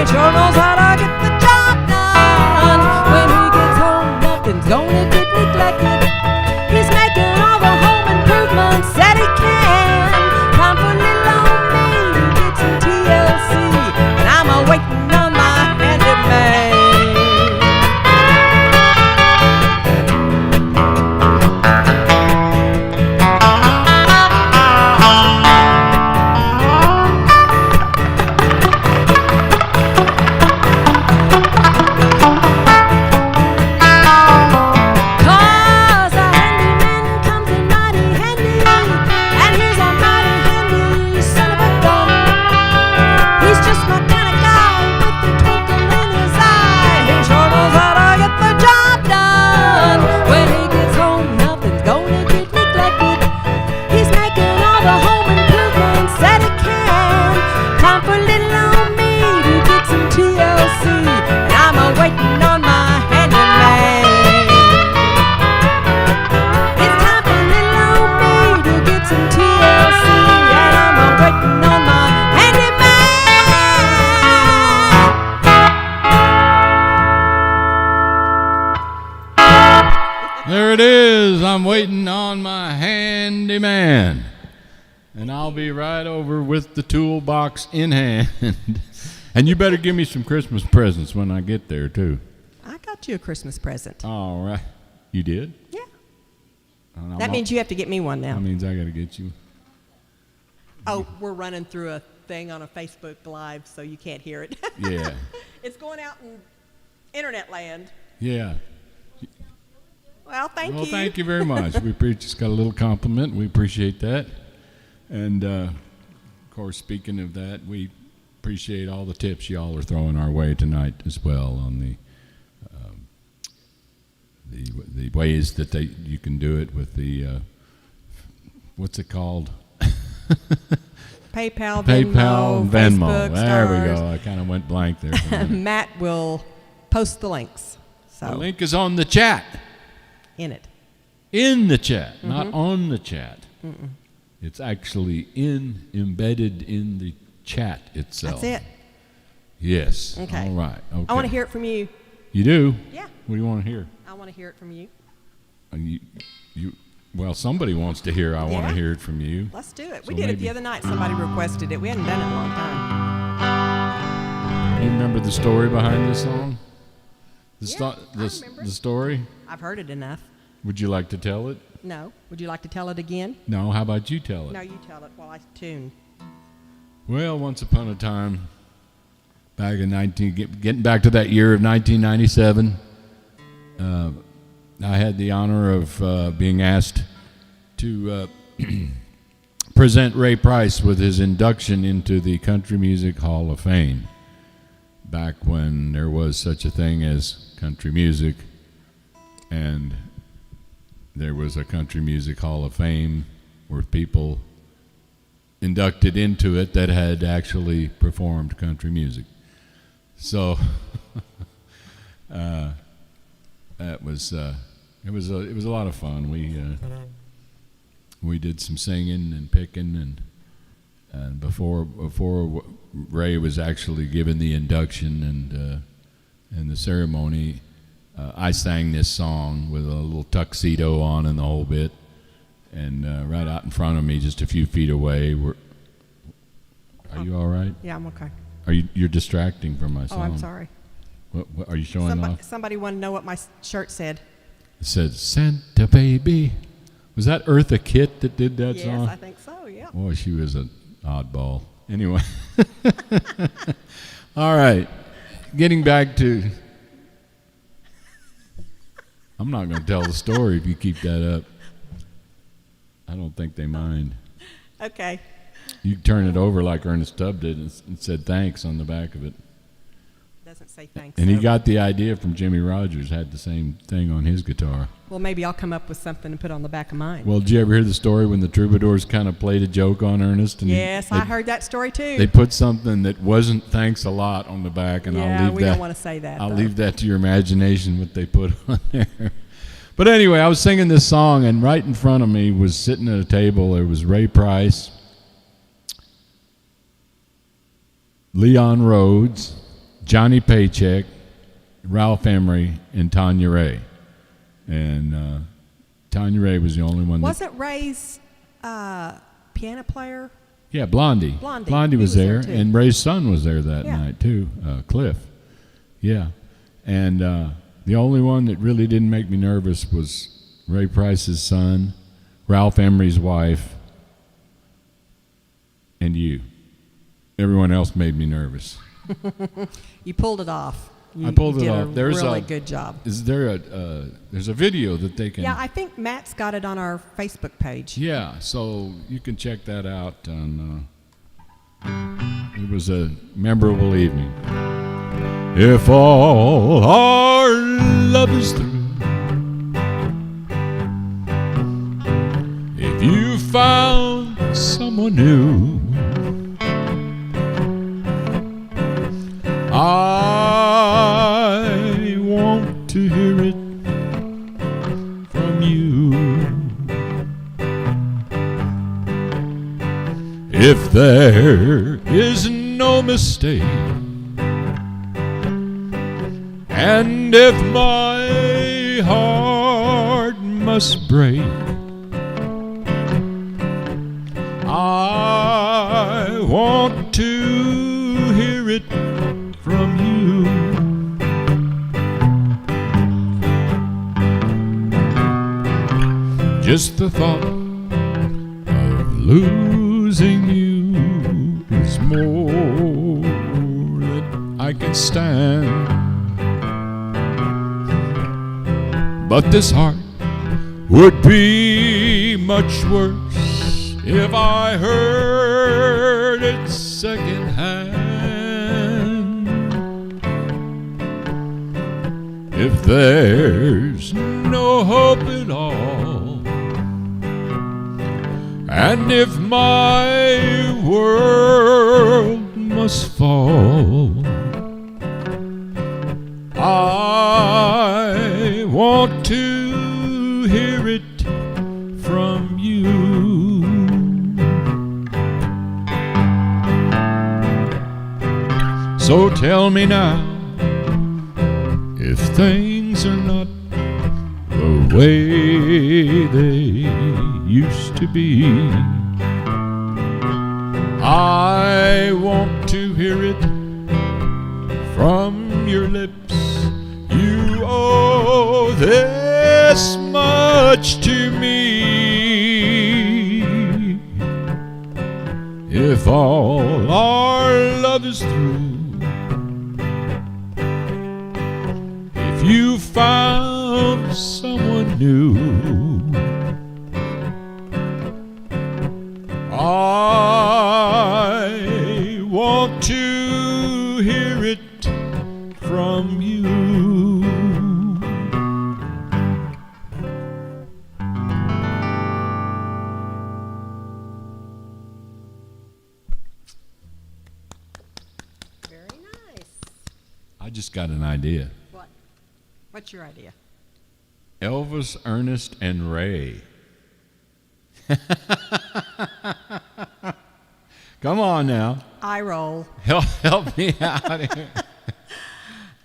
Sure knows how to get the job done. When he gets home, nothing's gonna get neglected. He's making all the home improvements that he can. Time for little old me to get some TLC, and I'm waiting on my handyman. There it is. I'm waiting on my handyman. And I'll be right over with the toolbox in hand. And you better give me some Christmas presents when I get there, too. I got you a Christmas present. All right. You did? Yeah. That means you have to get me one now. That means I got to get you. Oh, we're running through a thing on a Facebook Live, so you can't hear it. Yeah. It's going out in internet land. Yeah. Well, thank you. Well, thank you very much. We just got a little compliment. We appreciate that. And, of course, speaking of that, we appreciate all the tips y'all are throwing our way tonight as well on the ways that you can do it with the, what's it called? PayPal, Venmo. Facebook, There we Stars. go. I kind of went blank there for a minute. Matt will post the links. So The link is on the chat. in it. In the chat, not on the chat. It's actually embedded in the chat itself. That's it. Yes. Okay. All right. Okay. I want to hear it from you. You do? Yeah, What do you want to hear? I want to hear it from you. Well, somebody wants to hear. I want Yeah. to hear it from you. Let's do it. So We did it maybe- the other night. Somebody requested it. We hadn't done it in a long time. You remember the story behind this song? I remember. The story? I've heard it enough. Would you like to tell it? No. Would you like to tell it again? No. How about you tell it? No, you tell it while I tune. Well, once upon a time, back in getting back to that year of 1997, I had the honor of being asked to present Ray Price with his induction into the Country Music Hall of Fame. Back when there was such a thing as country music, and there was a Country Music Hall of Fame where people inducted into it that had actually performed country music. So that was it was a lot of fun. We did some singing and picking, and before Ray was actually given the induction and the ceremony, I sang this song with a little tuxedo on and the whole bit. And right out in front of me, just a few feet away, are you all right? Yeah, I'm okay. You're distracting from my song? Oh, I'm sorry. What are you showing off? Somebody wanted to know what my shirt said. It said Santa Baby. Was that Eartha Kitt that did that song? Yes, I think so, yeah. Boy, she was an oddball. Anyway. All right. Getting back to... I'm not going to tell the story if you keep that up. I don't think they mind. Okay. You turn it over like Ernest Tubb did and said thanks on the back of it. Doesn't say thanks. And he so- got the idea from Jimmy Rogers, had the same thing on his guitar. Well, maybe I'll come up with something to put on the back of mine. Well, did you ever hear the story when the Troubadours kind of played a joke on Ernest? And Yes, I heard that story too. They put something that wasn't thanks a lot on the back, and yeah, I'll leave we that. don't want to say that. I'll though. leave that to your imagination what they put on there. But anyway, I was singing this song, and right in front of me was sitting at a table. There was Ray Price, Leon Rhodes, Johnny Paycheck, Ralph Emery, and Tanya Rae. And Tanya Rae was the only one. Wasn't Ray's piano player? Yeah, Blondie. Blondie. He was was there, there, too. and Ray's son was there that Yeah. night too, Cliff. Yeah, and the only one that really didn't make me nervous was Ray Price's son, Ralph Emery's wife, and you. Everyone else made me nervous. You pulled it off. I pulled it did off. A There's really a- good job. Is there there's a video that they can? Yeah, I think Matt's got it on our Facebook page. Yeah, so you can check that out. It was a memorable evening. If all our love is through, if you found someone new, I want to hear it from you. If there is no mistake, and if my heart must break, I want to hear it from you. Just the thought of losing you is more than I can stand. But this heart would be much worse if I heard it secondhand. If there's no hope at all, and if my world must fall, I want to hear it from you. So tell me now, if things are not the way they used to be, I want to hear it from your lips. You owe this much to me. If all our love is through, if you found someone new, I want to hear it from you. Very nice. I just got an idea. What? What's your idea? Elvis, Ernest, and Ray. Come on now. I roll. Help me out here.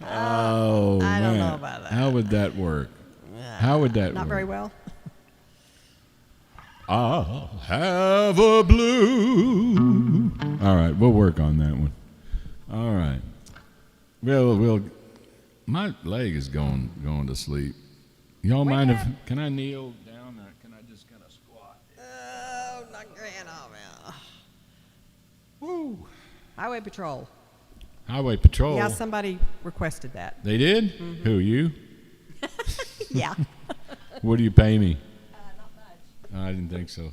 Oh, I man. don't know about that. How would that work? How would that work? Not very well. I'll have a blue. All right, we'll work on that one. All right. We'll. My leg is going to sleep. Y'all mind if? Can I kneel down or can I just kind of squat? Oh, not grand, oh, man. Woo! Highway Patrol. Highway Patrol. Yeah, somebody requested that. They did? Mm-hmm. Who, you? Yeah. What do you pay me? Not much. I didn't think so.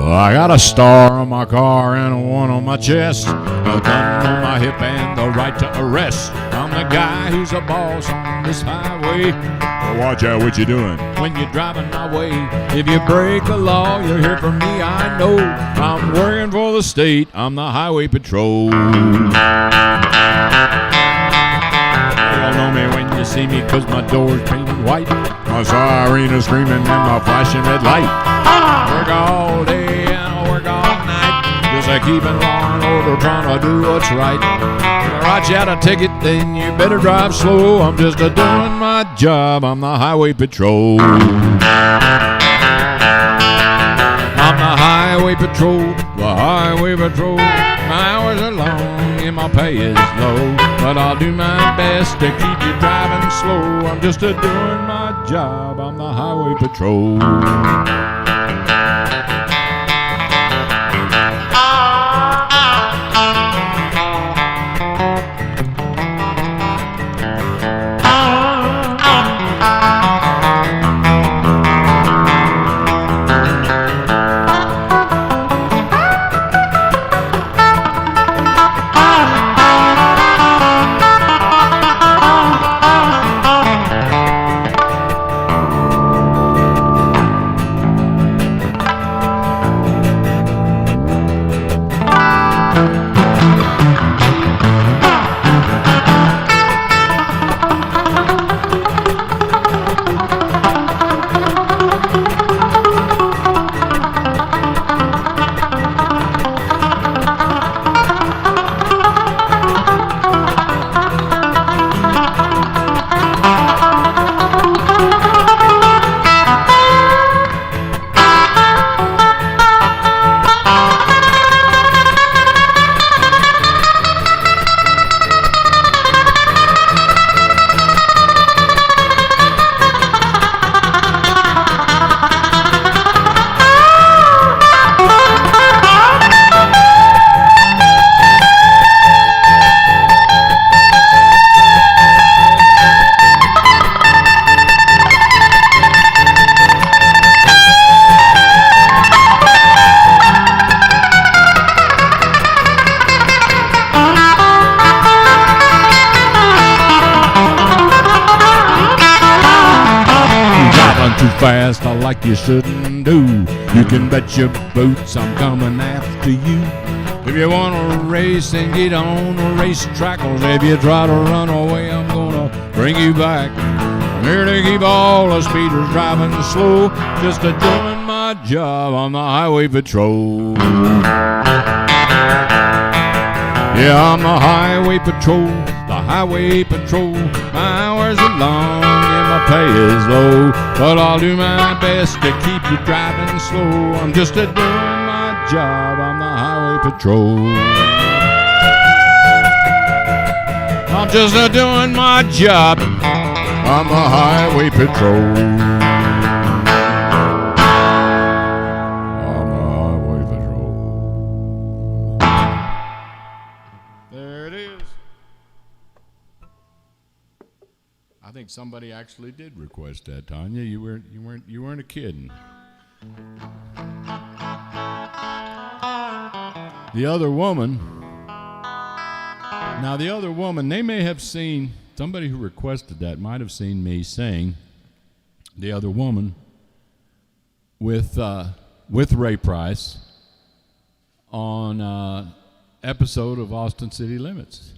I got a star on my car and a one on my chest, a gun on my hip and the right to arrest. I'm the guy who's a boss on this highway. Well, watch out what you're doing when you're driving my way. If you break the law, you'll hear from me, I know. I'm working for the state, I'm the Highway Patrol. You'll know me when you see me, cause my door's painted white, my siren is screaming and my flashing red light. Work all day and I work all night, just like keeping law and order, trying to do what's right. If I write you out a ticket, then you better drive slow. I'm just doing my job, I'm the Highway Patrol. I'm the Highway Patrol, the Highway Patrol. My hours are long and my pay is low, but I'll do my best to keep you driving slow. I'm just doing my job, I'm the Highway Patrol. fast like you shouldn't do. You can bet your boots I'm coming after you. If you want to race and get on the racetrack, or if you try to run away, I'm gonna bring you back. I'm here to keep all the speeders driving slow, just a doing my job on the highway patrol. Yeah, I'm the highway patrol, the highway patrol. My hours are long and my pay is low, but I'll do my best to keep you driving slow. I'm just a doing my job on the highway patrol. I'm just a doing my job on the highway patrol. On the highway patrol. There it is. I think somebody actually did request that, Tanya. You weren't a kidding. The other woman. Now the other woman, they may have seen, somebody who requested that might have seen me sing The Other Woman with Ray Price on an episode of Austin City Limits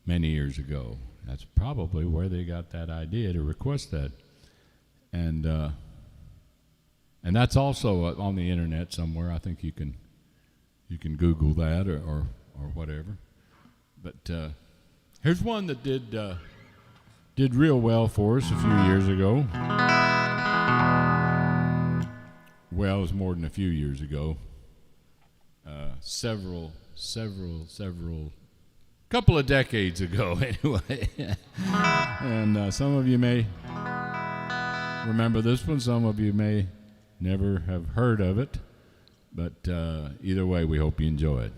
many years ago. That's probably where they got that idea to request that. And that's also on the internet somewhere. I think you can Google that or whatever. But here's one that did real well for us a few years ago. Well, it was more than a few years ago. Several, couple of decades ago, anyway. And some of you may remember this one. Some of you may never have heard of it. But either way, we hope you enjoy it.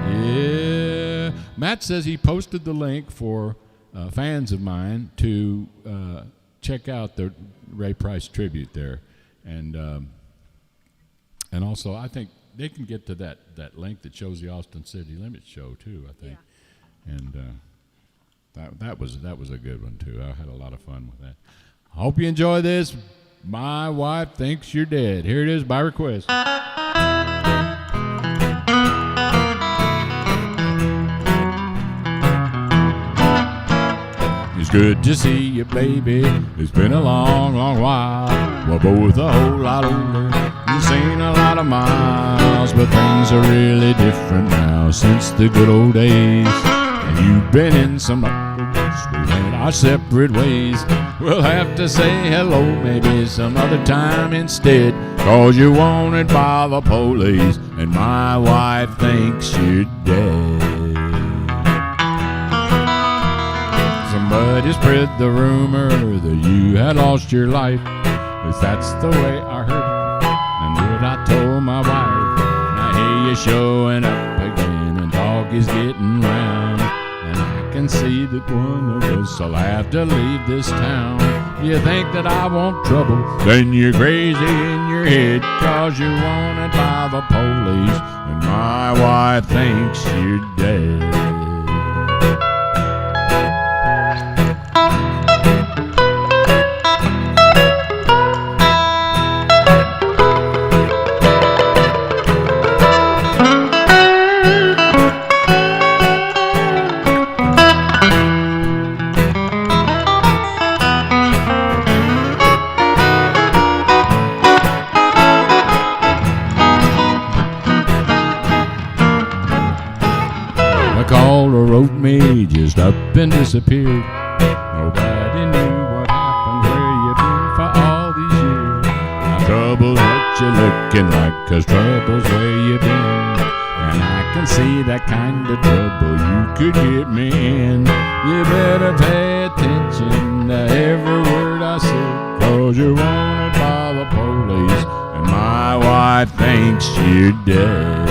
Yeah. Matt says he posted the link for fans of mine to check out the Ray Price tribute there. And also, I think they can get to that link that shows the Austin City Limits show, too, I think. Yeah. And that was a good one, too. I had a lot of fun with that. I hope you enjoy this. My wife thinks you're dead. Here it is by request. It's good to see you, baby. It's been a long, long while. We're both a whole lot older and seen a lot of miles, but things are really different now since the good old days. And you've been in some ups, we went our separate ways. We'll have to say hello maybe some other time instead, 'cause you're wanted by the police and my wife thinks you're dead. Somebody spread the rumor that you had lost your life. At least that's the way I heard it, and what I told my wife. Now here you're showing up again, and talk is getting round, and I can see that one of us will have to leave this town. You think that I want trouble, then you're crazy in your head, 'cause you're wanted by the police, and my wife thinks you're dead. Wrote me just up and disappeared. Nobody knew what happened, where you been for all these years. Now trouble's what you're looking like, 'cause trouble's where you been. And I can see that kind of trouble you could get me in. You better pay attention to every word I say, 'cause you're wanted by the police, and my wife thinks you're dead.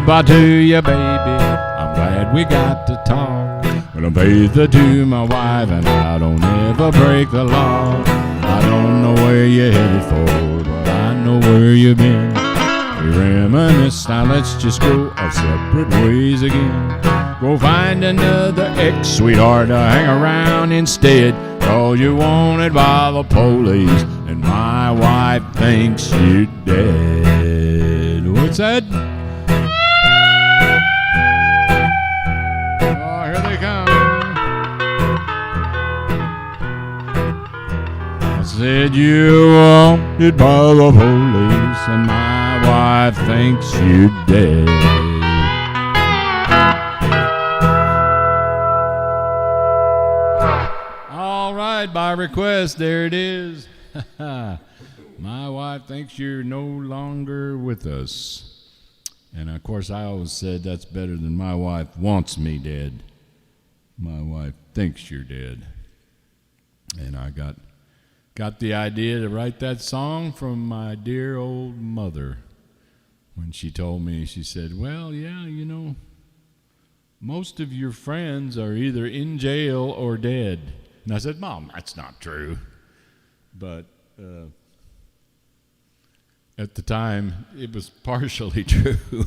goodbye to you, baby. I'm glad we got to talk. But I'm faithful to my wife, and I don't ever break the law. I don't know where you're headed for, but I know where you've been. We reminisce, now let's just go our separate ways again. Go find another ex-sweetheart to hang around instead. 'Cause you're wanted by the police, and my wife thinks you're dead. What's that? Oh, here they come. I said you're wanted by the police, and my wife thinks you're dead. All right, by request, there it is. My wife thinks you're no longer with us. And of course, I always said that's better than my wife wants me dead. My wife thinks you're dead. And I got the idea to write that song from my dear old mother. When she told me, she said, well, yeah, you know, most of your friends are either in jail or dead. And I said, Mom, that's not true. But at the time, it was partially true.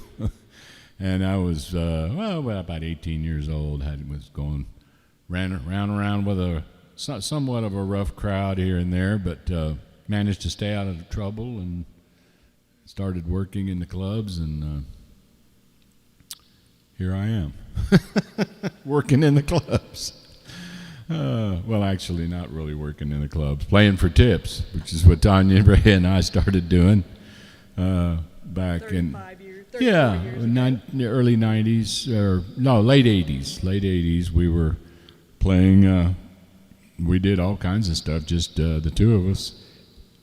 And I was, about 18 years old. Ran around with somewhat of a rough crowd here and there, but managed to stay out of trouble and started working in the clubs, and here I am, working in the clubs. Well, actually, not really working in the clubs, playing for tips, which is what Tanya Rae and I started doing back in early 90s, or no, late 80s. Late 80s, we were playing. We did all kinds of stuff, just the two of us,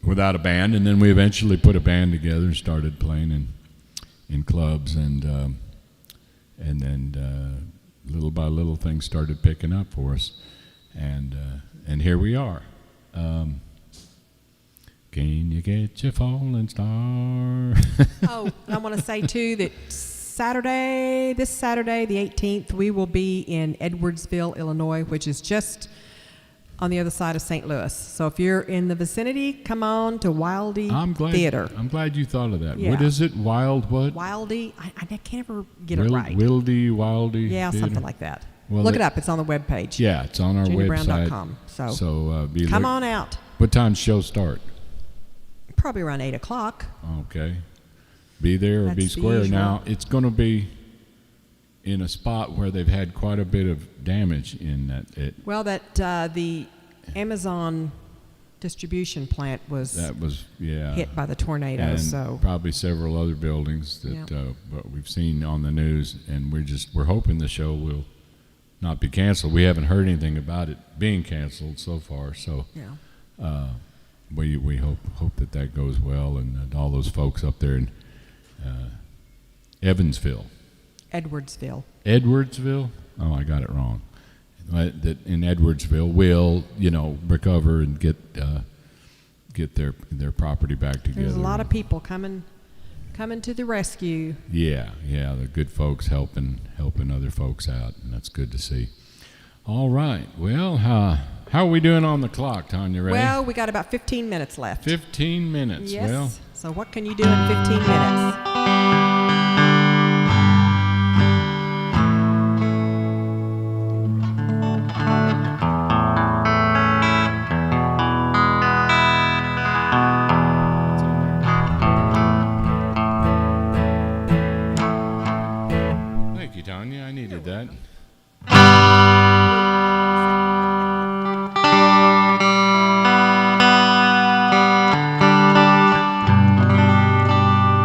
without a band, and then we eventually put a band together and started playing in clubs, and then little by little things started picking up for us, and here we are. Can you get your falling star? Oh, I want to say too that this Saturday, the 18th, we will be in Edwardsville, Illinois, which is just on the other side of St. Louis. So if you're in the vicinity, come on to Wildy Theater. I'm glad you thought of that. Yeah. What is it? Wild what? Wildy. I can't ever get it right. Wildy Yeah, Theater? something like that. Well, Look it up. It's on the webpage. Yeah, it's on our website. JuniorBrown.com. So come on out. What time show start? Probably around 8 o'clock. Okay. Be there or That's be the square. usual. Now, it's going to be in a spot where they've had quite a bit of damage in that. Well, the Amazon distribution plant was hit by the tornado. And so probably several other buildings that what we've seen on the news, and we're hoping the show will not be canceled. We haven't heard anything about it being canceled so far, so we hope that goes well, and that all those folks up there in Edwardsville. Oh, I got it wrong. That in Edwardsville will recover and get their property back together. There's a lot of people coming to the rescue. Yeah, the good folks helping other folks out, and that's good to see. All right, well, how are we doing on the clock, Tanya Rae? Well, we got about 15 minutes left. 15 minutes. Yes. Well, so what can you do in 15 minutes? thank you, Tanya. I needed that.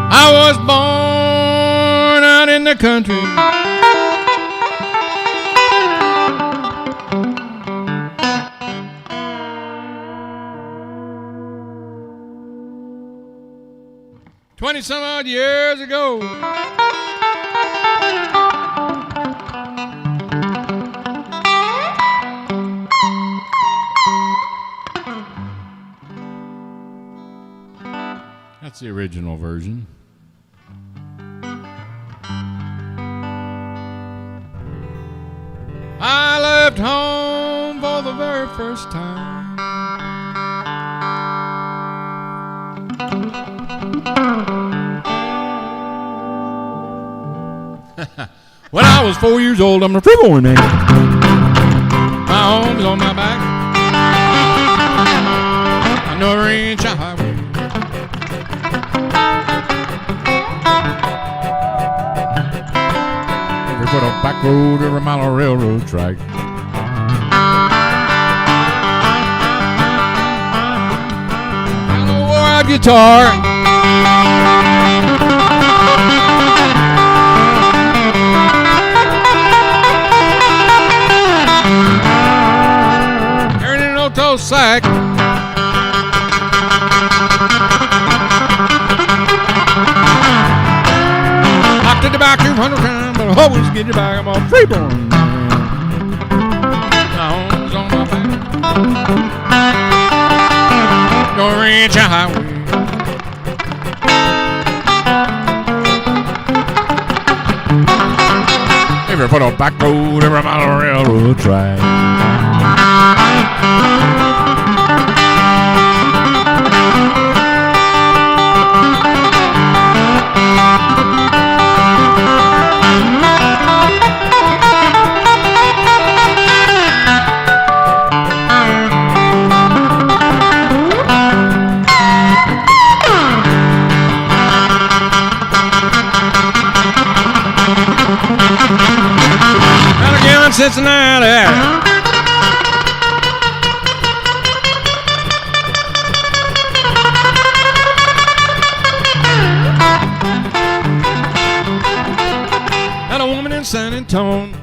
I was born out in the country. Some odd years ago. That's the original version. left home for the very first time. When I was 4 years old, I'm a freeborn man. My home's on my back. I know there ain't a highway. Every foot of back road, every mile of railroad track. Got a wore-out guitar. Sack. Knocked it about 200 times, but I always get it back. I'm a freeborn man. My home's on my back. No ranch a highway. Every foot of back road, every mile of railroad track. Cincinnati. Had a woman in San Antonio.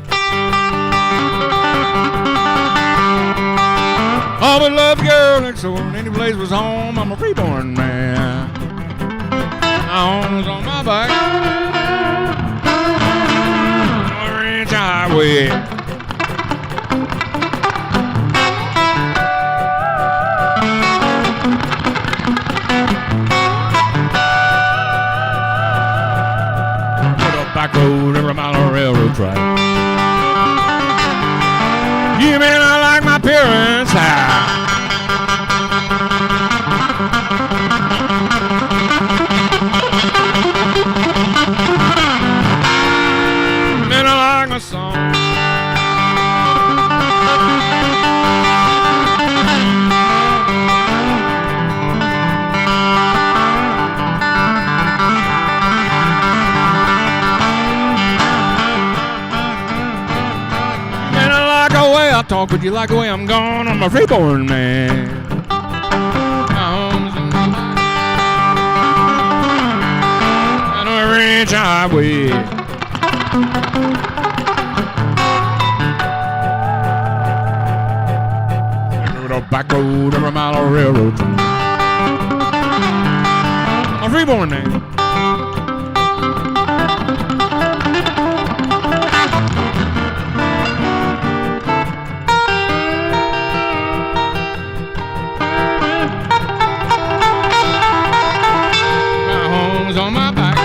Oh, but love the girl next door. Any place was home. I'm a freeborn man. My home was on my back. Orange highway. Back road, every mile of railroad track. You may not like my appearance, you may not like my song. I talk, but you like the way I'm gone. I'm a freeborn man. My home's on my back. I know a ranch highway. Every back road, every mile of railroad. I'm a freeborn man. On my back.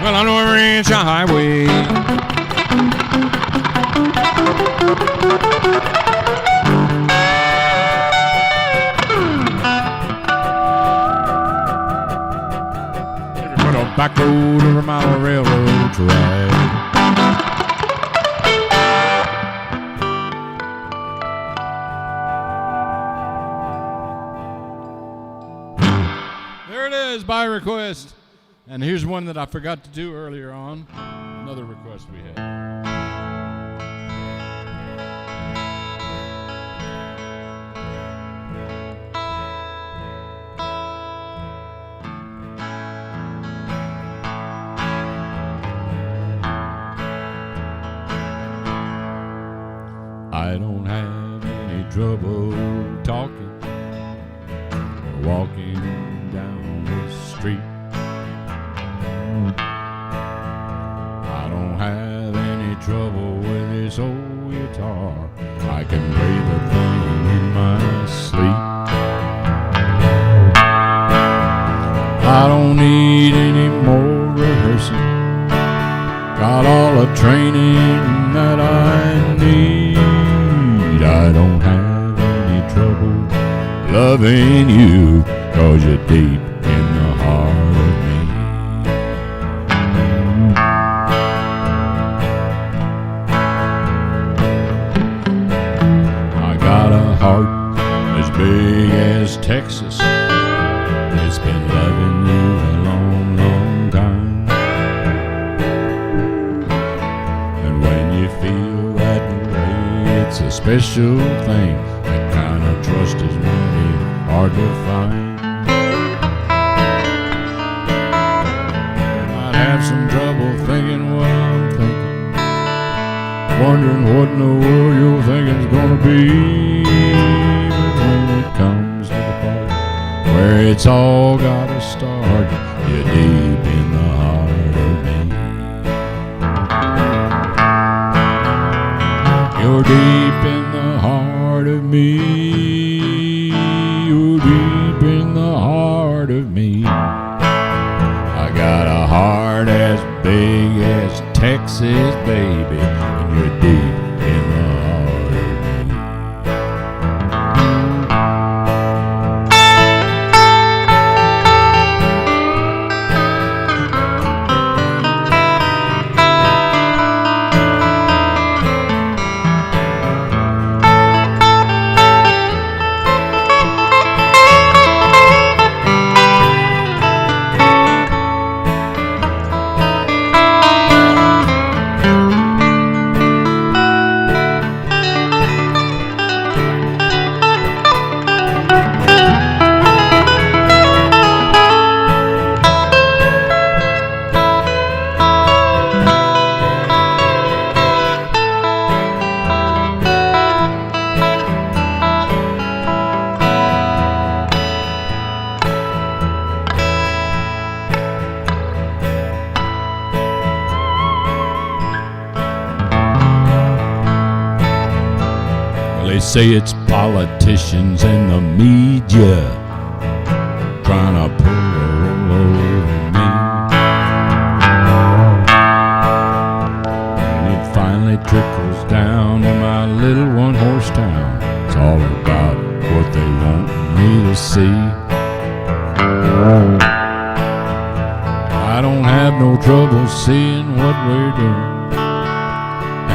Well, I know a ranch a highway. Every foot of back road, every mile of railroad track. By request. And here's one that I forgot to do earlier on. Another request we had. I don't have any trouble talking or walking down the street. I don't have any trouble with this old guitar. I can play the thing in my sleep. I don't need any more rehearsing. Got all the training that I need. I don't have any trouble loving you, 'cause you're deep in the heart of me. I got a heart as big as Texas. It's been loving you a long, long time. And when you feel that way, it's a special thing. That kind of trust is mighty hard to find. I'd have some trouble thinking what I'm thinking, wondering what in the world you're thinking's gonna be. But when it comes to the part where it's all gotta start, you're deep in the heart of me. You're deep in the heart of me. You're deep in the heart of me. I got a heart as big as Texas, baby, and you're deep in the heart of me. They say it's politicians and the media trying to pull a roll over me. And it finally trickles down to my little one-horse town. It's all about what they want me to see. I don't have no trouble seeing what we're doing,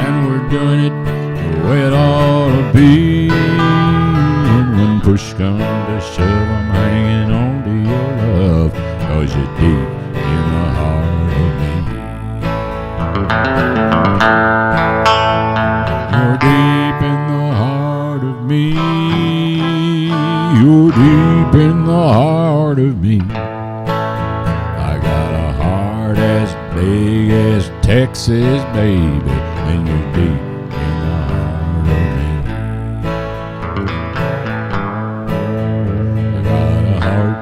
and we're doing it the way it ought to be. And when push comes to shove, I'm hanging on to your love, 'cause you're deep in the heart of me. You're deep in the heart of me. You're deep in the heart of me. I got a heart as big as Texas, baby, and you're deep in the heart of me. I got a heart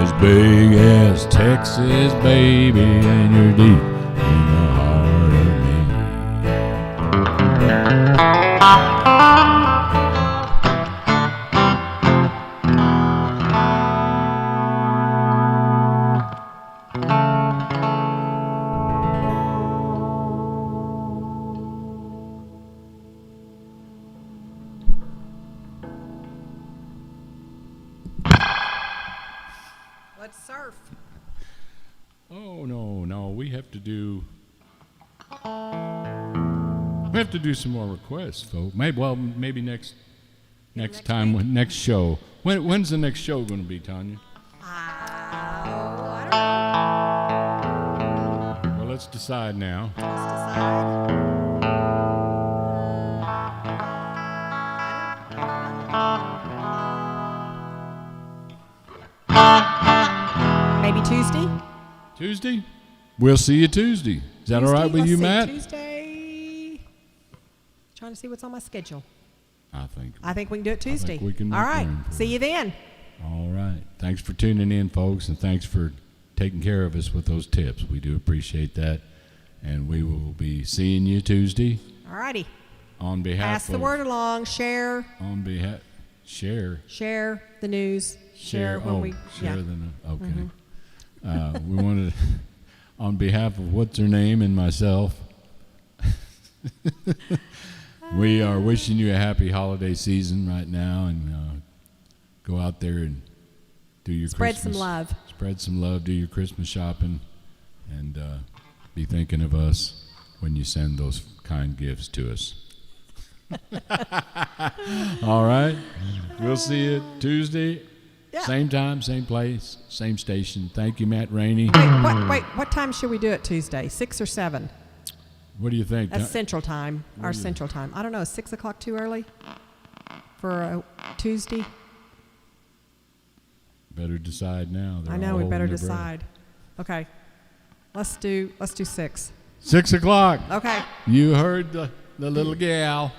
as big as Texas, baby, and you're deep in the heart of me. Let's surf. Oh no, we have to do some more requests, folks. Maybe next time, next show. When's the next show going to be, Tanya? I don't know. Well, let's decide now. Let's decide. Maybe Tuesday? Tuesday? We'll see you Tuesday. Is that all right with you, Matt? Tuesday. Trying to see what's on my schedule. I think we can do it Tuesday. we can all make right. room for See it. you then. All right. Thanks for tuning in, folks, and thanks for taking care of us with those tips. We do appreciate that. And we will be seeing you Tuesday. All righty. On behalf Pass the word along. Share. Share the news. Share when we. Share Yeah. the okay. We wanted, on behalf of what's her name and myself, We are wishing you a happy holiday season right now, and go out there and do your Spread Christmas. some love. Spread some love. Do your Christmas shopping, and be thinking of us when you send those kind gifts to us. All right. We'll see you Tuesday. Yeah. Same time, same place, same station. Thank you, Matt Rainey. Wait, what time should we do it Tuesday? 6 or 7? What do you think? That's Central Time, our Central Time. I don't know, is 6 o'clock too early for a Tuesday? Better decide now. They're I know, all we better holding their breath. decide. Okay, let's do 6. 6 o'clock. Okay. You heard the little gal.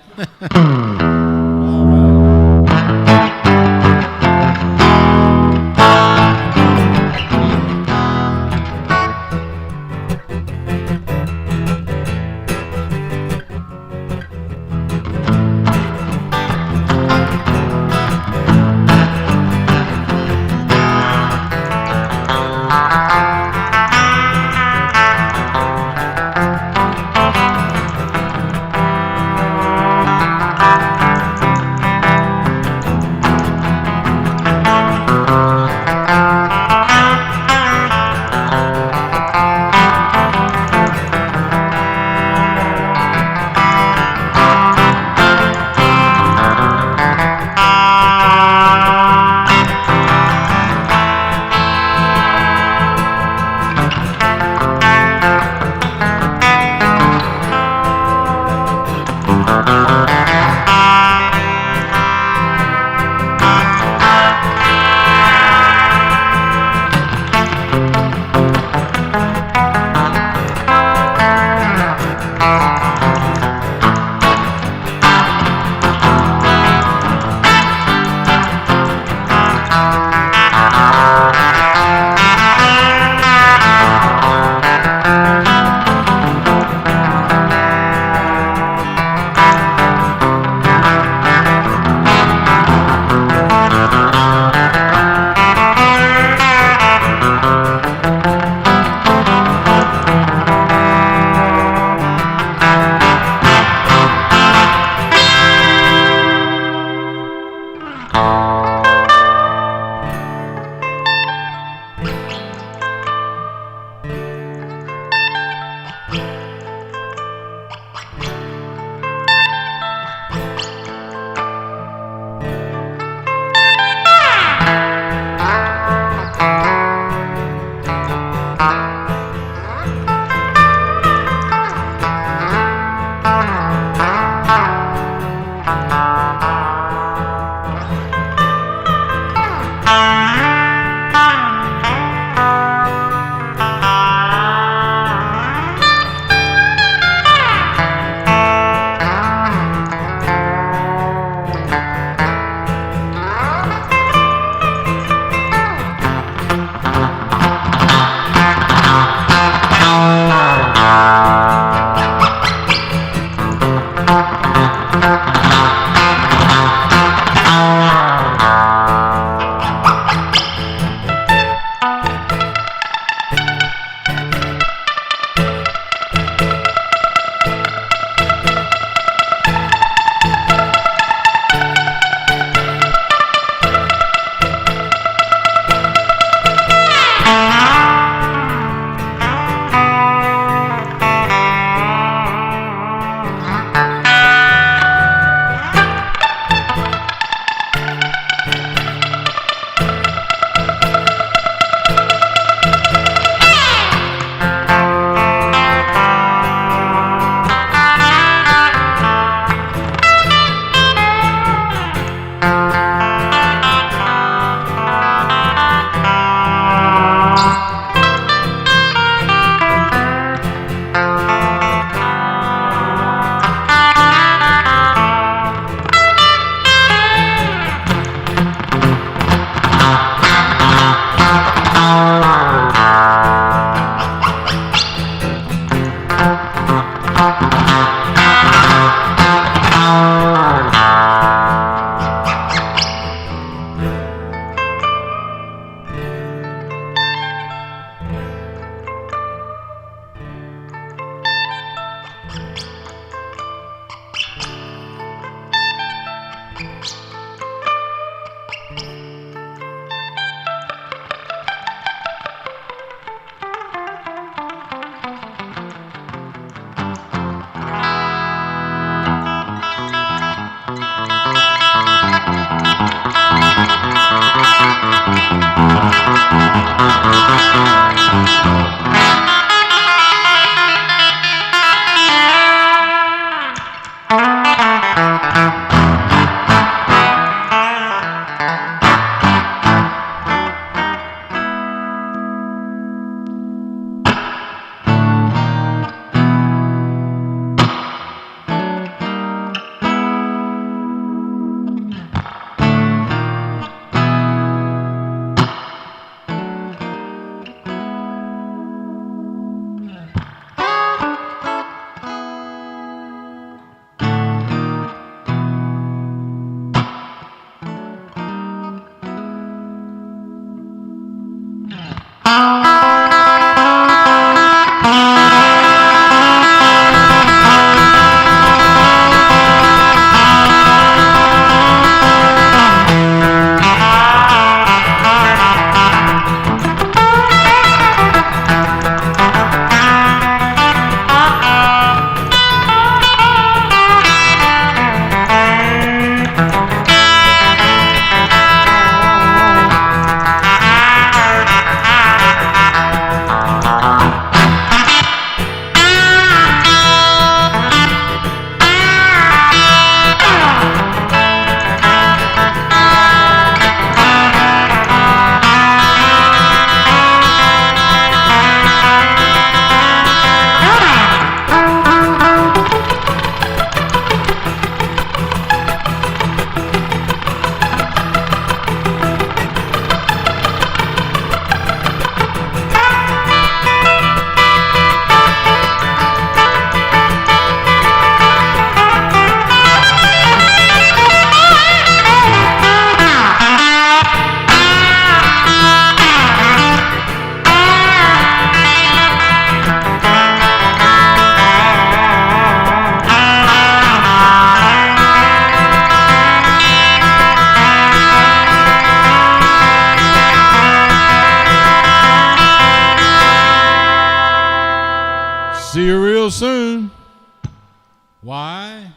Why?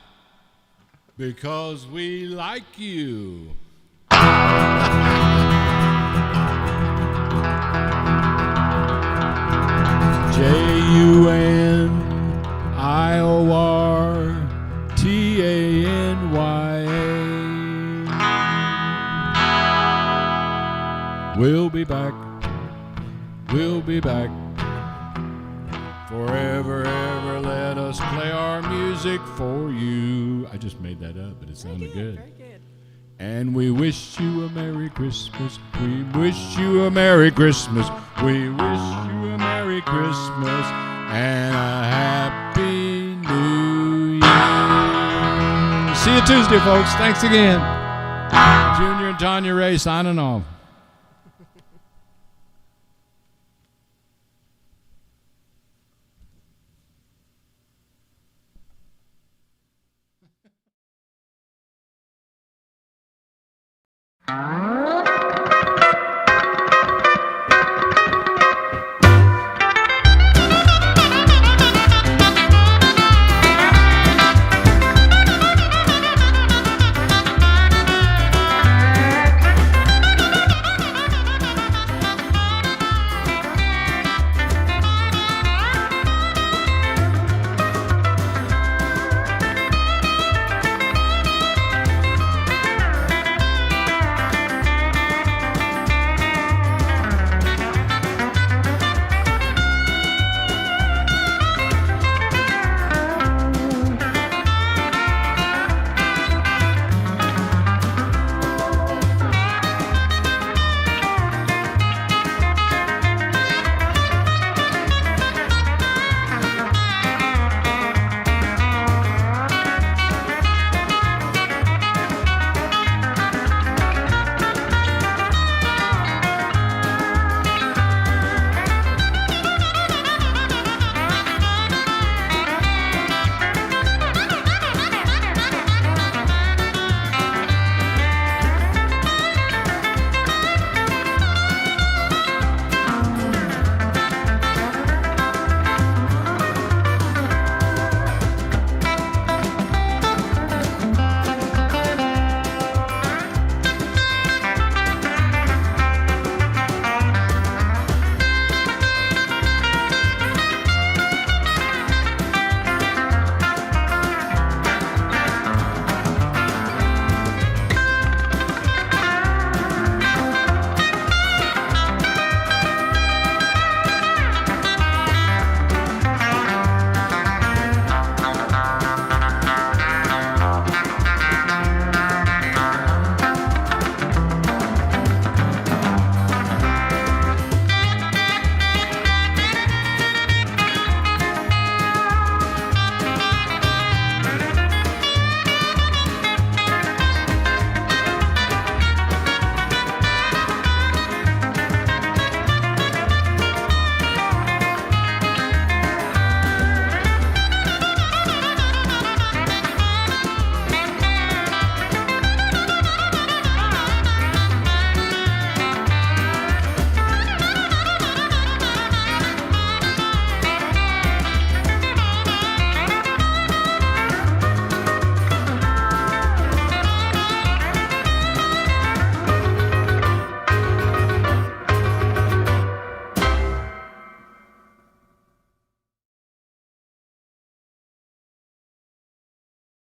Because we like you. JUNIORTANYA. We'll be back. We'll be back. Forever, ever, let us play our music for you. I just made that up, but it sounded good. Very good. And we wish you a Merry Christmas. We wish you a Merry Christmas. We wish you a Merry Christmas and a Happy New Year. See you Tuesday, folks. Thanks again. Junior and Tanya Rae signing off. Ah.